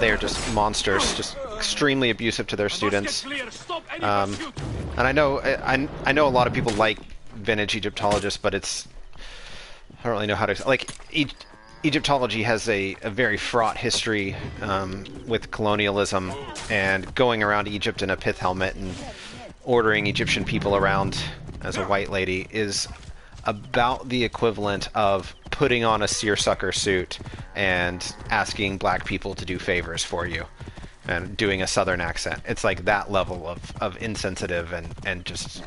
they are just monsters, just extremely abusive to their students. And I know a lot of people like vintage Egyptologists, but it's, I don't really know how to like. Egyptology has a very fraught history with colonialism and going around Egypt in a pith helmet and ordering Egyptian people around as a white lady is about the equivalent of putting on a seersucker suit and asking black people to do favors for you and doing a southern accent. It's like that level of insensitive and just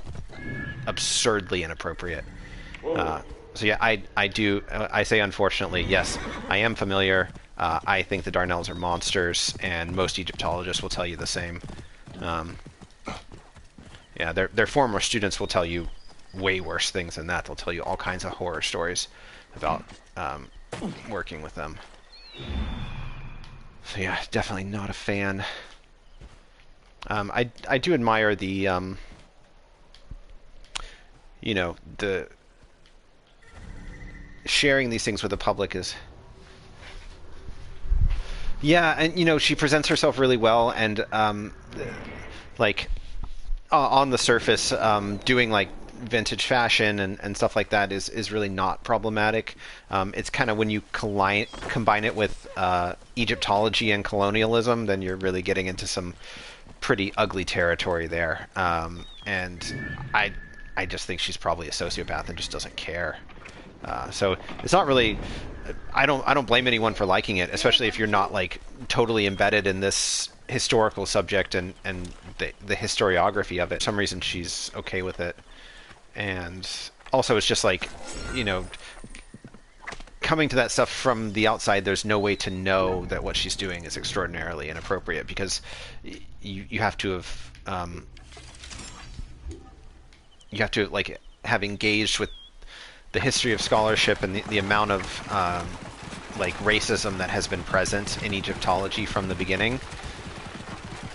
absurdly inappropriate. So yeah, I say unfortunately, yes, I am familiar. I think the Darnells are monsters, and most Egyptologists will tell you the same. Yeah, their former students will tell you way worse things than that. They'll tell you all kinds of horror stories about working with them. So yeah, definitely not a fan. I do admire the you know, the sharing these things with the public is. Yeah, and you know, she presents herself really well, and like on the surface, doing like vintage fashion and stuff like that is really not problematic. It's kind of when you combine it with Egyptology and colonialism, then you're really getting into some pretty ugly territory there. And I just think she's probably a sociopath and just doesn't care. So it's not really. I don't blame anyone for liking it, especially if you're not like totally embedded in this historical subject and the historiography of it. For some reason she's okay with it. And also it's just like, you know, coming to that stuff from the outside, there's no way to know that what she's doing is extraordinarily inappropriate, because you have to have you have to like have engaged with the history of scholarship and the amount of like racism that has been present in Egyptology from the beginning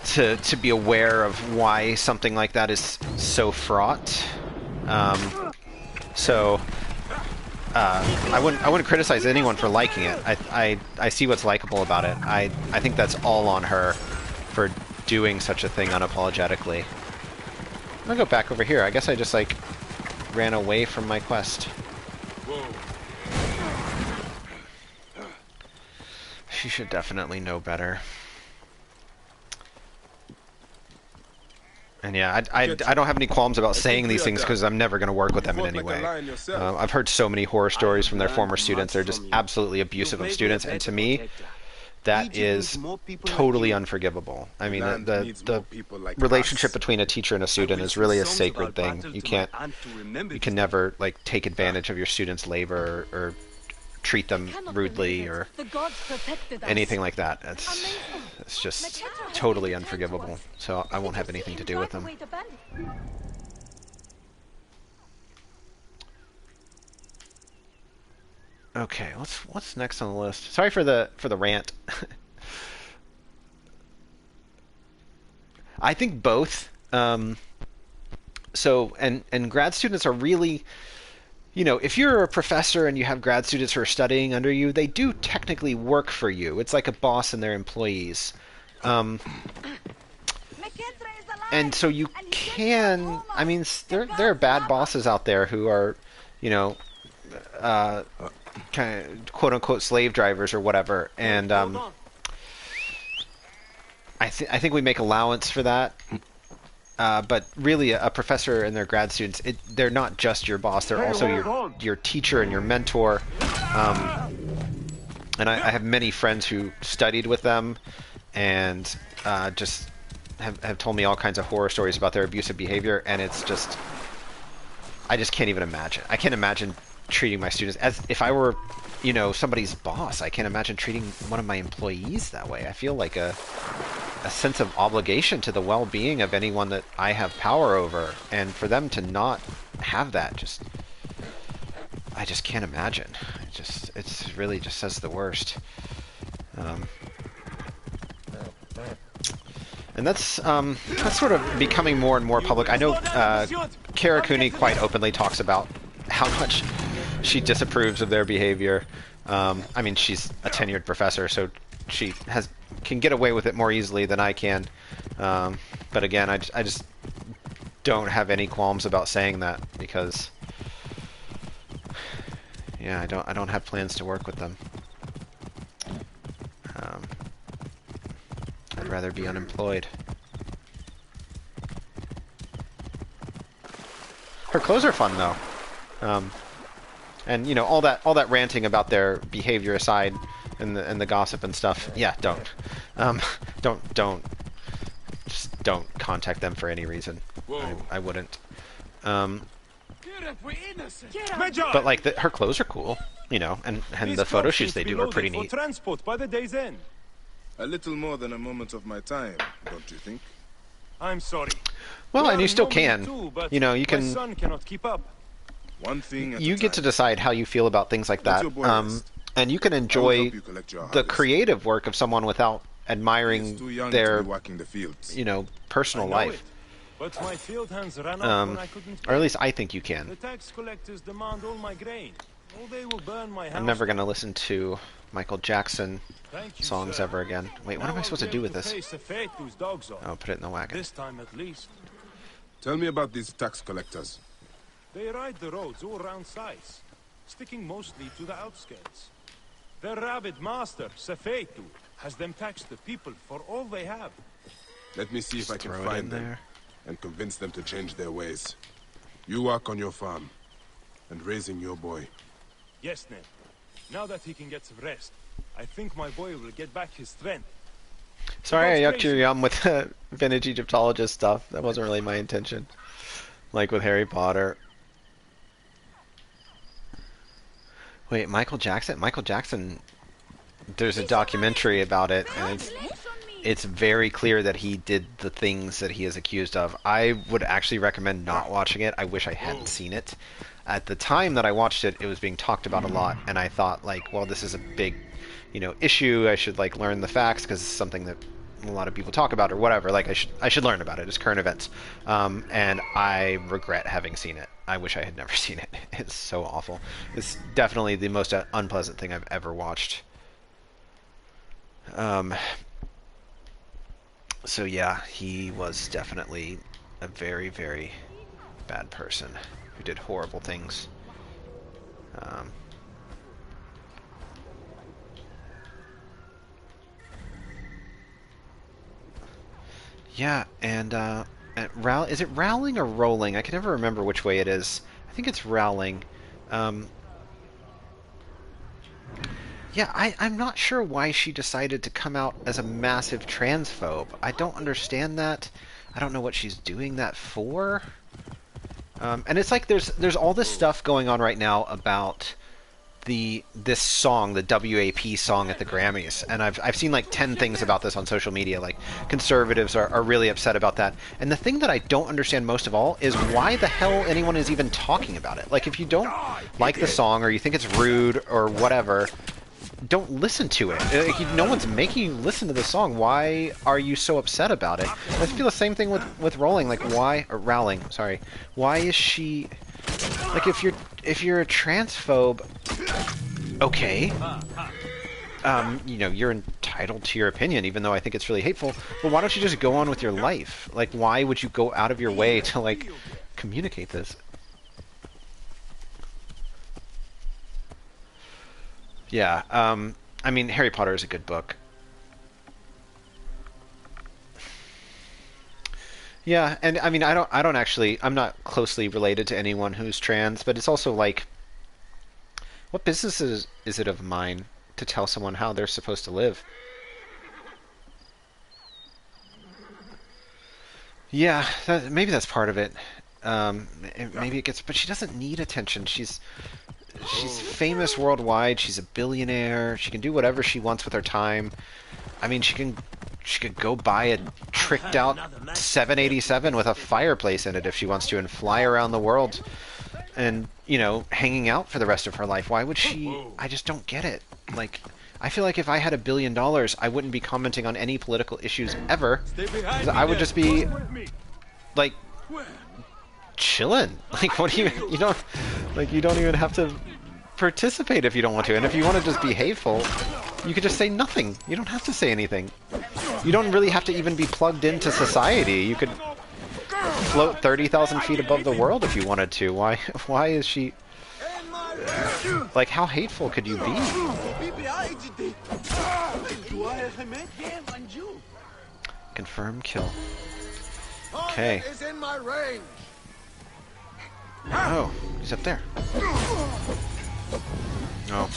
to be aware of why something like that is so fraught. So I wouldn't criticize anyone for liking it. I see what's likable about it. I think that's all on her for doing such a thing unapologetically. I'm gonna go back over here. I guess I just like ran away from my quest. She should definitely know better. And yeah, I don't have any qualms about saying these things because I'm never going to work with them in any way. I've heard so many horror stories from their former students. They're just absolutely abusive of students, and to me, that is totally unforgivable. I mean, the relationship between a teacher and a student is really a sacred thing. You can never like take advantage of your students' labor or treat them rudely or anything like that. It's just totally unforgivable. So I won't have anything to do with them. Okay, what's next on the list? Sorry for the rant. I think both. So and grad students are really, you know, if you're a professor and you have grad students who are studying under you, they do technically work for you. It's like a boss and their employees. And so you can, I mean, there are bad bosses out there who are, you know, kind of quote unquote slave drivers or whatever. And I think we make allowance for that. But really, a professor and their grad students, they're not just your boss. They're also your teacher and your mentor. And I have many friends who studied with them and just have told me all kinds of horror stories about their abusive behavior. And it's just, I just can't even imagine. I can't imagine treating my students as if I were, you know, somebody's boss. I can't imagine treating one of my employees that way. I feel like a sense of obligation to the well-being of anyone that I have power over, and for them to not have that, I just can't imagine. It's really just says the worst. And that's sort of becoming more and more public. I know Karakuni quite openly talks about how much she disapproves of their behavior. I mean, she's a tenured professor, so she can get away with it more easily than I can. But again, I just don't have any qualms about saying that because, yeah, I don't have plans to work with them. I'd rather be unemployed. Her clothes are fun though. And you know, all that ranting about their behavior aside, and the gossip and stuff. Yeah, don't contact them for any reason. I wouldn't. But like her clothes are cool, you know, and the photo shoots they do are pretty neat. Transport by the day's end. A little more than a moment of my time, don't you think? I'm sorry. Well, and you still can. You know, you can. My son cannot keep up. One thing at you a get to time. decide how you feel about things like that. And you can enjoy the creative work of someone without admiring He's too young to their, be walking the fields. personal life. But my field hands ran off when I couldn't Or at least I think you can. The tax collectors demand all my grain, or they will burn my house. I'm never going to listen to Michael Jackson Thank you, songs sir. ever again. Wait, what am I supposed to do with this? Face the fate whose dogs are. Oh, put it in the wagon. This time at least. Tell me about these tax collectors. They ride the roads all round sites, sticking mostly to the outskirts. Their rabid master, Sefetu, has them tax the people for all they have. Let me see if I can Throw it in find them there. and convince them to change their ways. You work on your farm and raising your boy. Yes, Ned. Now that he can get some rest, I think my boy will get back his strength. Sorry I yucked your yum with vintage Egyptologist stuff. That wasn't really my intention. Like with Harry Potter. Wait, Michael Jackson? Michael Jackson, there's a documentary about it, and it's very clear that he did the things that he is accused of. I would actually recommend not watching it. I wish I hadn't seen it. At the time that I watched it, it was being talked about a lot, and I thought, like, well, this is a big, issue. I should, like, learn the facts, because it's something that a lot of people talk about, or whatever. Like, I should learn about it. It's current events. And I regret having seen it. I wish I had never seen it. It's so awful. It's definitely the most unpleasant thing I've ever watched. So yeah, he was definitely a very, very bad person who did horrible things. Yeah, and is it rowling or rolling? I can never remember which way it is. I think it's rowling. Yeah, I'm not sure why she decided to come out as a massive transphobe. I don't understand that. I don't know what she's doing that for. And it's like there's all this stuff going on right now about this song, the WAP song at the Grammys, and I've seen like 10 things about this on social media. Like, conservatives are really upset about that. And the thing that I don't understand most of all is why the hell anyone is even talking about it. Like, if you don't like the song or you think it's rude or whatever, don't listen to it. No one's making you listen to the song. Why are you so upset about it? I feel the same thing with Rolling. Like, why, or Rowling, sorry. Why is she, like, if you're a transphobe, okay, you're entitled to your opinion, even though I think it's really hateful, but why don't you just go on with your life? Like, why would you go out of your way to, like, communicate this? Yeah, I mean, Harry Potter is a good book. Yeah, and I mean, I'm not closely related to anyone who's trans, but it's also like, what business is it of mine to tell someone how they're supposed to live? Yeah, maybe that's part of it. Maybe it gets, but she doesn't need attention. She's famous worldwide. She's a billionaire. She can do whatever she wants with her time. I mean, she could go buy a tricked out 787 with a fireplace in it if she wants to, and fly around the world and, hanging out for the rest of her life. Why would she? I just don't get it. Like, I feel like if I had $1 billion, I wouldn't be commenting on any political issues ever. I would just be, like, chilling. Like, what do you don't, like, you don't even have to participate if you don't want to. And if you want to just be hateful, you could just say nothing. You don't have to say anything. You don't really have to even be plugged into society. You could float 30,000 feet above the world if you wanted to. Why is she, like, how hateful could you be? Confirm kill. Okay. Oh, he's up there. Oh.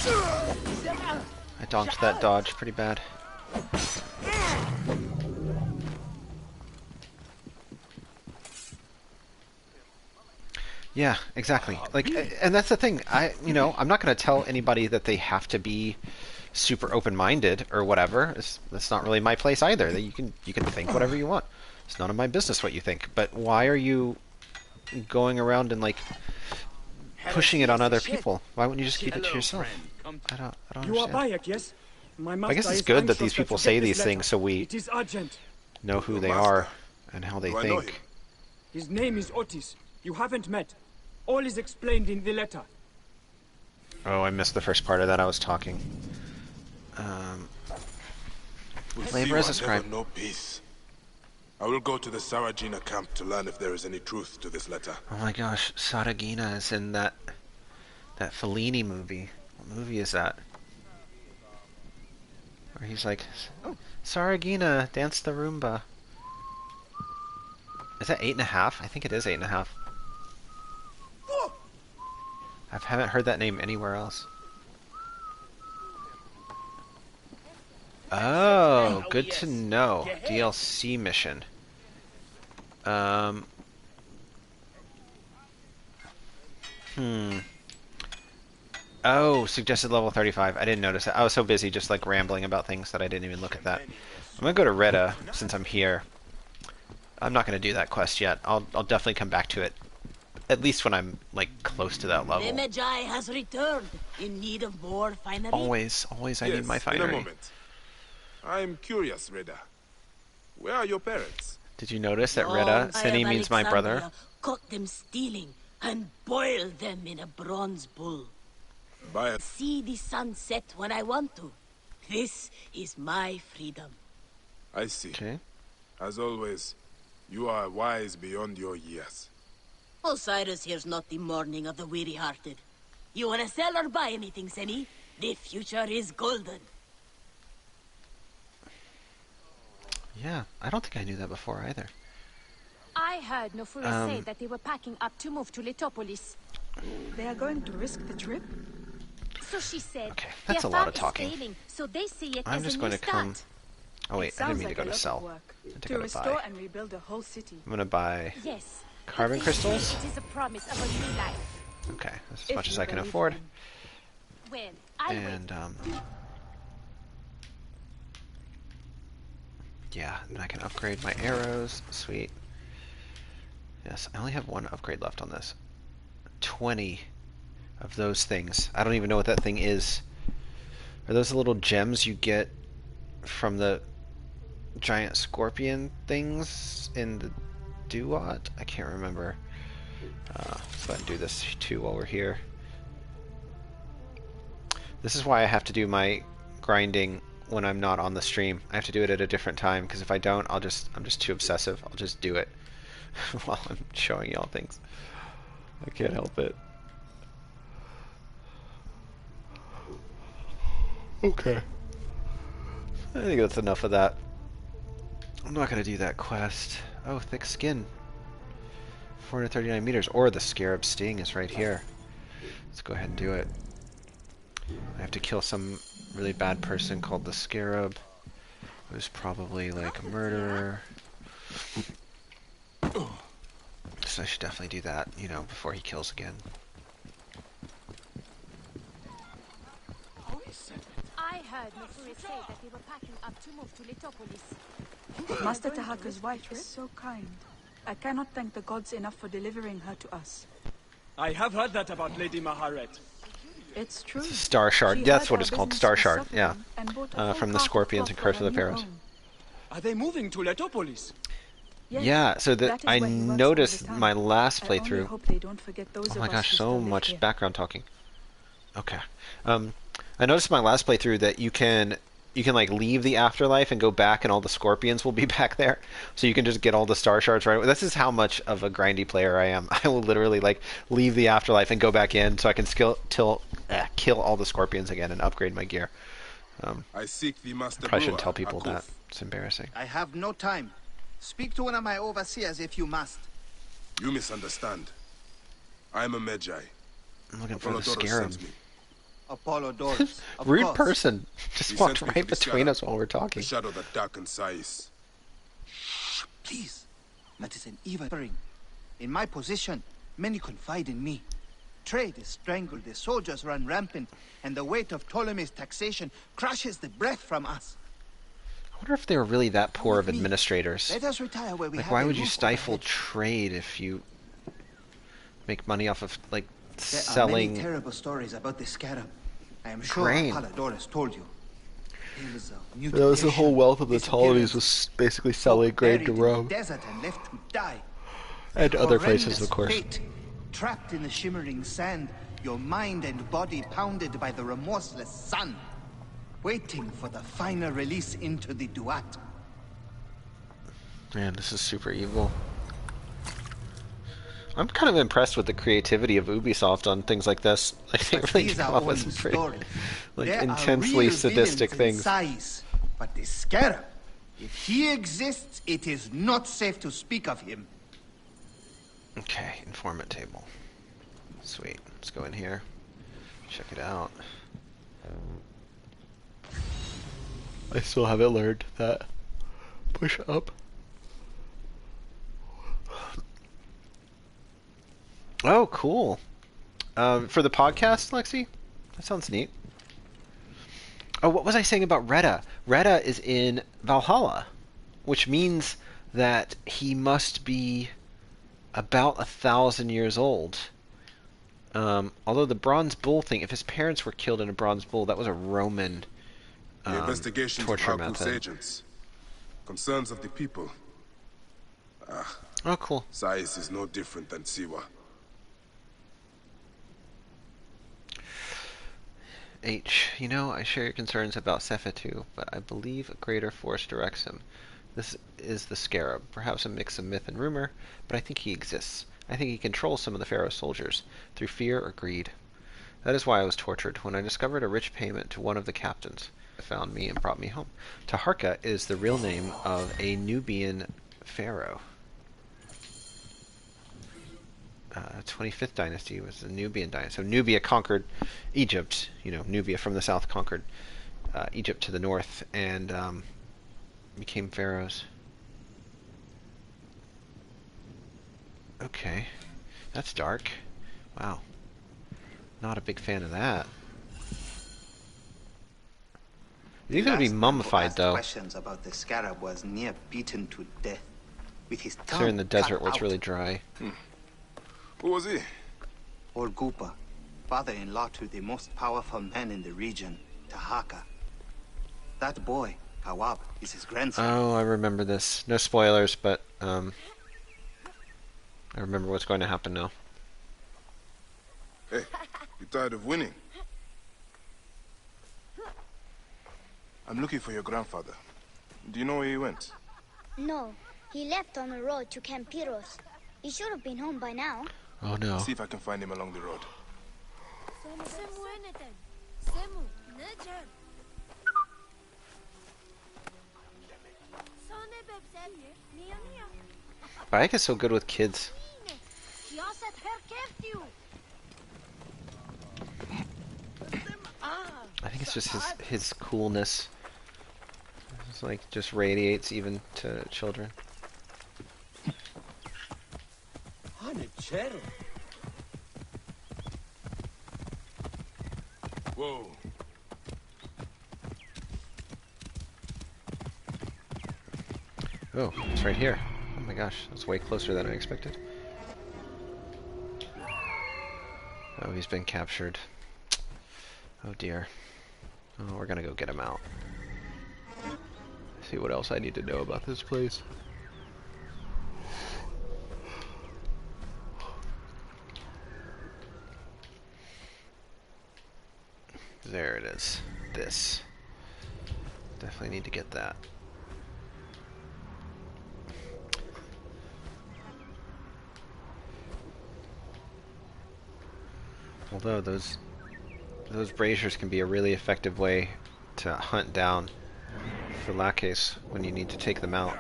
I donked that dodge pretty bad. Yeah, exactly. Like, and that's the thing. I'm not going to tell anybody that they have to be super open-minded or whatever. That's not really my place either. That you can think whatever you want. It's none of my business what you think. But why are you going around and, like, pushing it on other people? Why wouldn't you just keep it to yourself? I don't understand. You are Bayek, yes? My I guess master it's is good that anxious these people you say get this these letter. things so we It is urgent. know who Your they master. are and how they Do I know him? think. His name is Otis. You haven't met. All is explained in the letter. Oh, I missed the first part of that. I was talking. With Labor you, as a I scribe. never know peace. I will go to the Saragina camp to learn if there is any truth to this letter. Oh my gosh, Saragina is in that Fellini movie. What movie is that? Where he's like, Saragina, dance the Roomba. Is that 8.5? I think it is 8.5. I haven't heard that name anywhere else. Oh, good to know. DLC mission. Oh, suggested level 35. I didn't notice it. I was so busy just like rambling about things that I didn't even look at that. I'm gonna go to Retta since I'm here. I'm not gonna do that quest yet. I'll definitely come back to it. At least when I'm like close to that The level. Magi has returned in need of more finery. Always I need my in a finery. moment. I'm curious, Reda. Where are your parents? Did you notice that Long Retta, eye Sini of means my brother? Alexandria caught them stealing and boiled them in a bronze bull. By a... See the sun set when I want to. This is my freedom. I see. Okay. As always, you are wise beyond your years. Osiris here's not the mourning of the weary-hearted. You wanna sell or buy anything, Seni? The future is golden. Yeah, I don't think I knew that before either. I heard Nofura say that they were packing up to move to Letopolis. They are going to risk the trip? So she said, Okay, that's their a lot farm of talking. is failing, so they see it I'm as just a going new to come. start. Oh wait, I didn't mean to go to Sounds sell. like a lot of work. I meant To to go to restore buy. and rebuild a whole city. I'm gonna buy Yes. carbon But they crystals. say it is a promise of a new life. Okay, that's as If much as you I can believe afford. them. Well, I'll And yeah, and I can upgrade my arrows. Sweet. Yes, I only have one upgrade left on this. 20 of those things. I don't even know what that thing is. Are those the little gems you get from the giant scorpion things in the Duat? I can't remember. Let's go ahead and do this too while we're here. This is why I have to do my grinding when I'm not on the stream. I have to do it at a different time, because if I don't, I'm just too obsessive. I'll just do it while I'm showing y'all things. I can't help it. Okay. I think that's enough of that. I'm not going to do that quest. Oh, thick skin. 439 meters. Or the scarab sting is right here. Let's go ahead and do it. I have to kill some really bad person called the scarab, who's probably like a murderer. So I should definitely do that, you know, before he kills again. I heard Nofura say that they were packing up to move to Letopolis. Master Tahaka's wife is so kind. I cannot thank the gods enough for delivering her to us. I have heard that about Lady Maharet. It's true. Star Shard. She That's heard what our it's called. business Star was Shard. suffering Yeah. and bought a full From the cart of Scorpions cloth and for Curse her of the new Pharaohs. home. Are they moving to Letopolis? Yes, Yeah, so that is I where he works all noticed the time. my last I only playthrough. hope they don't forget those Oh of my us gosh, who so still live much here. background talking. Okay. I noticed my last playthrough that you can like leave the afterlife and go back, and all the scorpions will be back there. So you can just get all the star shards right away. This is how much of a grindy player I am. I will literally like leave the afterlife and go back in so I can kill all the scorpions again and upgrade my gear. I seek the master Probably shouldn't brewer, tell people Akuf. that. It's embarrassing. I have no time. Speak to one of my overseers if you must. You misunderstand. I am a Magi. I'm looking for the Apollodorus scarab. sent me. Apollodorus. Of Rude course. person. Just He walked sent me right for the between scarab, us while we're The talking. shadow that darkens Sais. Please. That is an evil ring. In my position, many confide in me. Trade is strangled, the soldiers run rampant, and the weight of Ptolemy's taxation crushes the breath from us. I wonder if they were really that poor of With me. administrators. Let us retire where we Like, have why a would you roof stifle overhead. trade if you make money off of, like, There are selling many terrible stories about the scarab. I am sure grain? Apollodorus told you. That was the whole wealth of the Ptolemies was basically selling grain to Rome. Desert and left to die. And other places, of course. Fate. Trapped in the shimmering sand, your mind and body pounded by the remorseless sun. Waiting for the final release into the Duat. Man, this is super evil. I'm kind of impressed with the creativity of Ubisoft on things like this. Like, they really come up with some pretty, like, intensely sadistic things. Size, but the Scarab, if he exists, it is not safe to speak of him. Okay, informant table. Sweet. Let's go in here. Check it out. I still haven't learned that. Push up. Oh, cool. For the podcast, Lexi? That sounds neat. Oh, what was I saying about Retta? Retta is in Valhalla, which means that he must be about 1,000 years old. Although the bronze bull thing, if his parents were killed in a bronze bull, that was a Roman the investigations of torture Harpus method. agents. Concerns of the people. Oh, cool. Size is no different than Siwa. H. You know, I share your concerns about Sepha too, but I believe a greater force directs him. This is the Scarab, perhaps a mix of myth and rumor, but I think he exists. I think he controls some of the Pharaoh's soldiers, through fear or greed. That is why I was tortured, when I discovered a rich payment to one of the captains. It found me and brought me home. Taharka is the real name of a Nubian pharaoh. 25th dynasty was the Nubian dynasty. So Nubia conquered Egypt. You know, Nubia from the south conquered Egypt to the north and became pharaohs. Okay, that's dark. Wow, not a big fan of that. He's gonna be mummified though. Questions about the Scarab was near beaten to death, with his tongue Here in the desert cut where it's out. really dry. Who was he? Orgupa, father-in-law to the most powerful man in the region, Tahaka. That boy, Kawab, is his grandson. Oh, I remember this. No spoilers, but I remember what's going to happen now. Hey, you tired of winning? I'm looking for your grandfather. Do you know where he went? No, he left on the road to Campiros. He should have been home by now. Oh no. See if I can find him along the road. Bayek is so good with kids. I think it's just his coolness. It's like just radiates even to children. Whoa. Oh, it's right here. Oh my gosh, that's way closer than I expected. Oh, he's been captured. Oh dear. Oh, we're gonna go get him out. See what else I need to know about this place. There it is. This. Definitely need to get that. Although those braziers can be a really effective way to hunt down Phylakes when you need to take them out.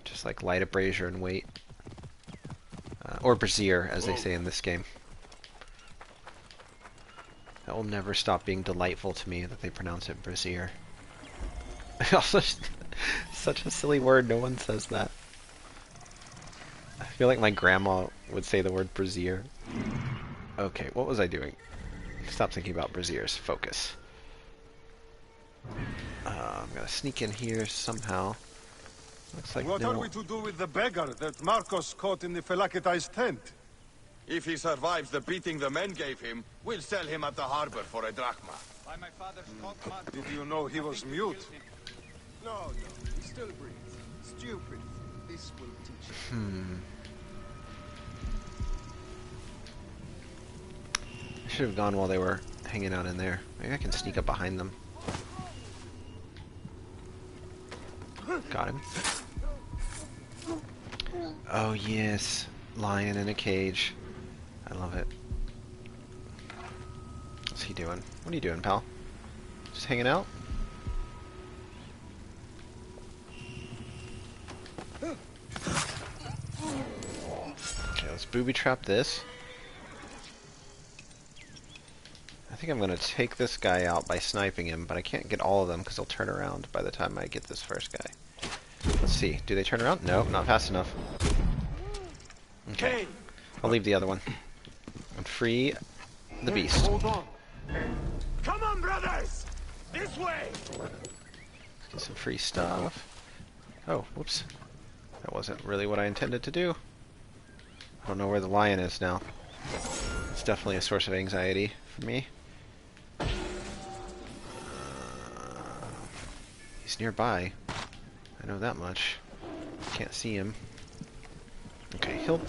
Just like light a brazier and wait. Or brazier, as they say in this game. That will never stop being delightful to me that they pronounce it brazier. Also, such a silly word, no one says that. I feel like my grandma would say the word brazier. Okay, what was I doing? Stop thinking about braziers. Focus. I'm gonna sneak in here somehow. Looks like What no. are we to do with the beggar that Marcos caught in the Phylakites' tent? If he survives the beating the men gave him, we'll sell him at the harbor for a drachma. By my father's court Did you know he was mute? No, he still breathes. Stupid. This will teach him. I should have gone while they were hanging out in there. Maybe I can sneak up behind them. Got him. Oh yes, lion in a cage. I love it. What's he doing? What are you doing, pal? Just hanging out? Okay, let's booby trap this. I think I'm going to take this guy out by sniping him, but I can't get all of them because they'll turn around by the time I get this first guy. Let's see. Do they turn around? No, not fast enough. Okay. I'll leave the other one. And free the beast. Hold on. Come on, brothers! This way! Get some free stuff. Oh, whoops. That wasn't really what I intended to do. I don't know where the lion is now. It's definitely a source of anxiety for me. He's nearby. I know that much. Can't see him. Okay, he'll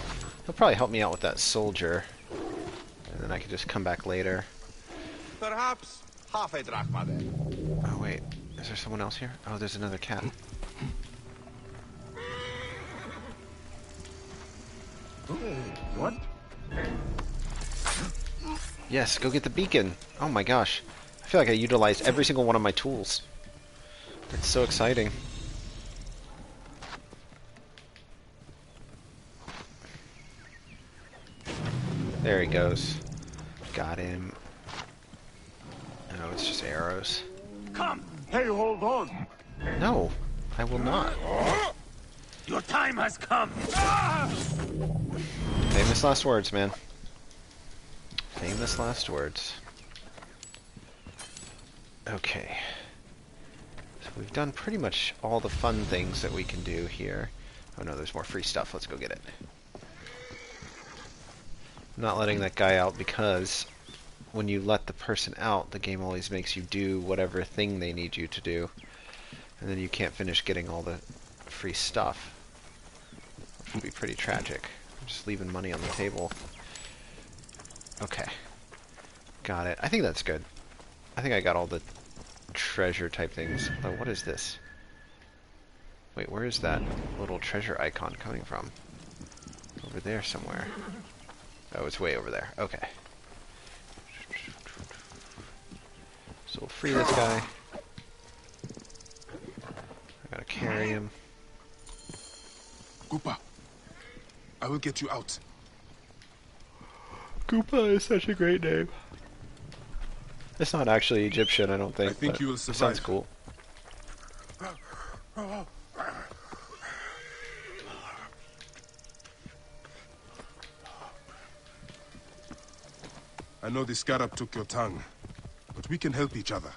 probably help me out with that soldier, and then I can just come back later. Perhaps half a drachma then. Oh wait, is there someone else here? Oh, there's another cat. What? Yes, go get the beacon. Oh my gosh, I feel like I utilized every single one of my tools. It's so exciting. There he goes. Got him. Oh, it's just arrows. Come! Hey, hold on! No, I will not. Your time has come! Famous last words, man. Famous last words. Okay. So we've done pretty much all the fun things that we can do here. Oh no, there's more free stuff. Let's go get it. I'm not letting that guy out because when you let the person out, the game always makes you do whatever thing they need you to do. And then you can't finish getting all the free stuff. Which would be pretty tragic. I'm just leaving money on the table. Okay. Got it. I think that's good. I think I got all the treasure type things. Oh, what is this? Wait, where is that little treasure icon coming from? Over there somewhere. Oh, it's way over there. Okay. So we'll free this guy. I gotta carry him. Koopa, I will get you out. Koopa is such a great name. It's not actually Egyptian, I don't think. I think you will survive. Sounds cool. I know the scarab took your tongue, but we can help each other.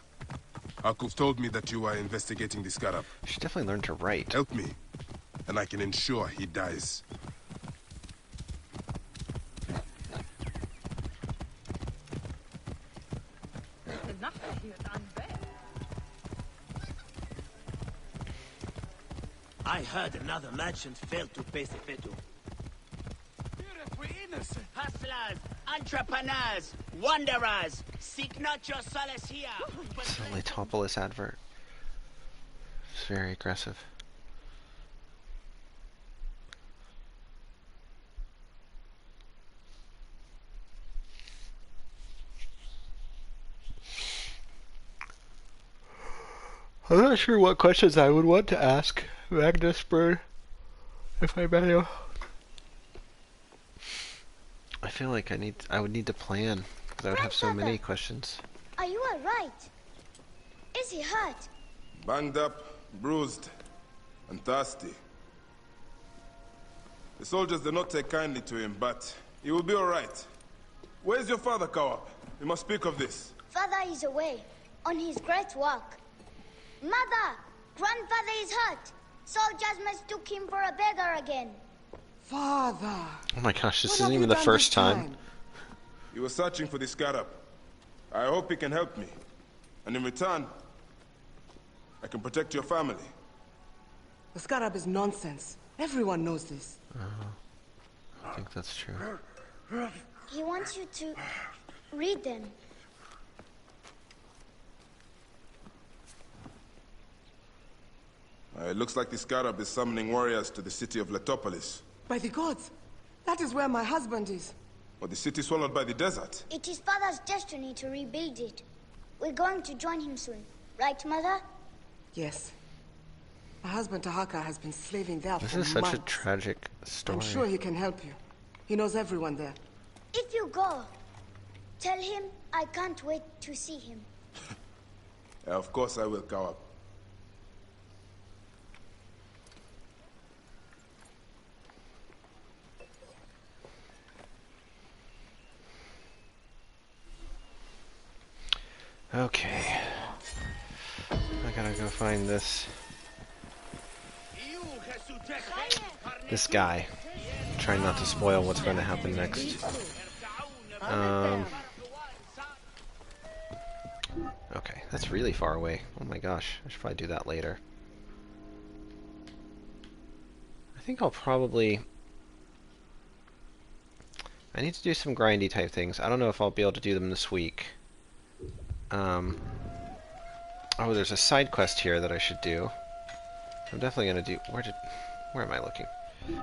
Akuf told me that you are investigating the scarab. You should definitely learn to write. Help me, and I can ensure he dies. I heard another merchant failed to pay Sefetu. Hustlers, entrepreneurs, wanderers, seek not your solace here. It's a Letopolis advert. It's very aggressive. I'm not sure what questions I would want to ask Magnus Bird if I met him. I feel like I would need to plan because I would have so many questions. Are you alright? Is he hurt? Banged up, bruised, and thirsty. The soldiers did not take kindly to him, but he will be all right. Where's your father, Kawap? We must speak of this. Father is away, on his great work. Mother! Grandfather is hurt! Soldiers mistook him for a beggar again. Father! Oh my gosh, this isn't even the first time. He was searching for the scarab. I hope he can help me. And in return, I can protect your family. The scarab is nonsense. Everyone knows this. I think that's true. He wants you to read them. It looks like the scarab is summoning warriors to the city of Letopolis. By the gods! That is where my husband is. Or the city swallowed by the desert. It is Father's destiny to rebuild it. We're going to join him soon. Right, Mother? Yes. My husband Tahaka has been slaving there This for is such months. a tragic story. I'm sure he can help you. He knows everyone there. If you go, tell him I can't wait to see him. Of course I will, Kawab. Okay. I gotta go find this guy. Trying not to spoil what's going to happen next. Okay, that's really far away. Oh my gosh, I should probably do that later. I think I'll probably... I need to do some grindy type things. I don't know if I'll be able to do them this week. Oh, there's a side quest here that I should do. I'm definitely gonna do... Where am I looking?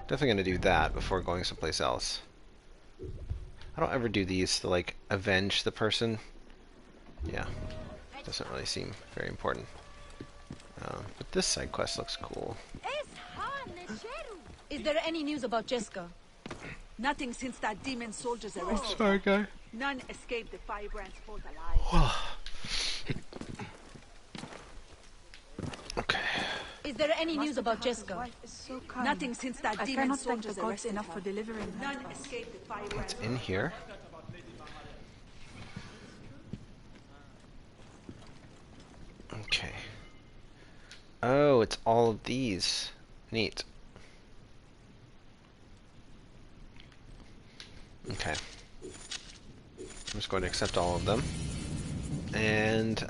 Definitely gonna do that before going someplace else. I don't ever do these to, like, avenge the person. Yeah. Doesn't really seem very important. But this side quest looks cool. Is there any news about Jessica? Nothing since that demon soldier's arrested. Sorry, guy. None escaped the Firebrand's fort alive. Okay. Is there any news about Jessica? Nothing since that I demon cannot thank soldier's the gods arrested enough her. for delivering her. None escaped the Firebrand's What's in here? Okay. Oh, it's all of these. Neat. Okay. I'm just going to accept all of them. And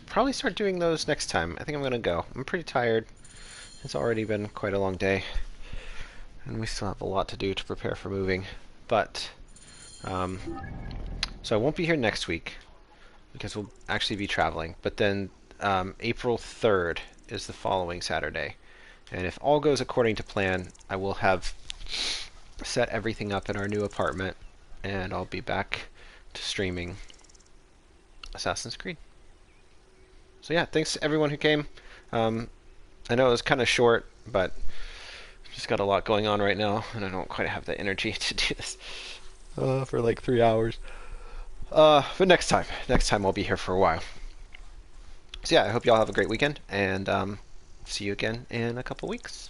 probably start doing those next time. I think I'm going to go. I'm pretty tired. It's already been quite a long day. And we still have a lot to do to prepare for moving. But, so I won't be here next week, because we'll actually be traveling. But then April 3rd is the following Saturday. And if all goes according to plan, I will have set everything up in our new apartment, and I'll be back to streaming Assassin's Creed. So yeah, thanks to everyone who came. I know it was kind of short, but just got a lot going on right now, and I don't quite have the energy to do this for like 3 hours. But next time I'll be here for a while. So yeah, I hope y'all have a great weekend, and see you again in a couple weeks.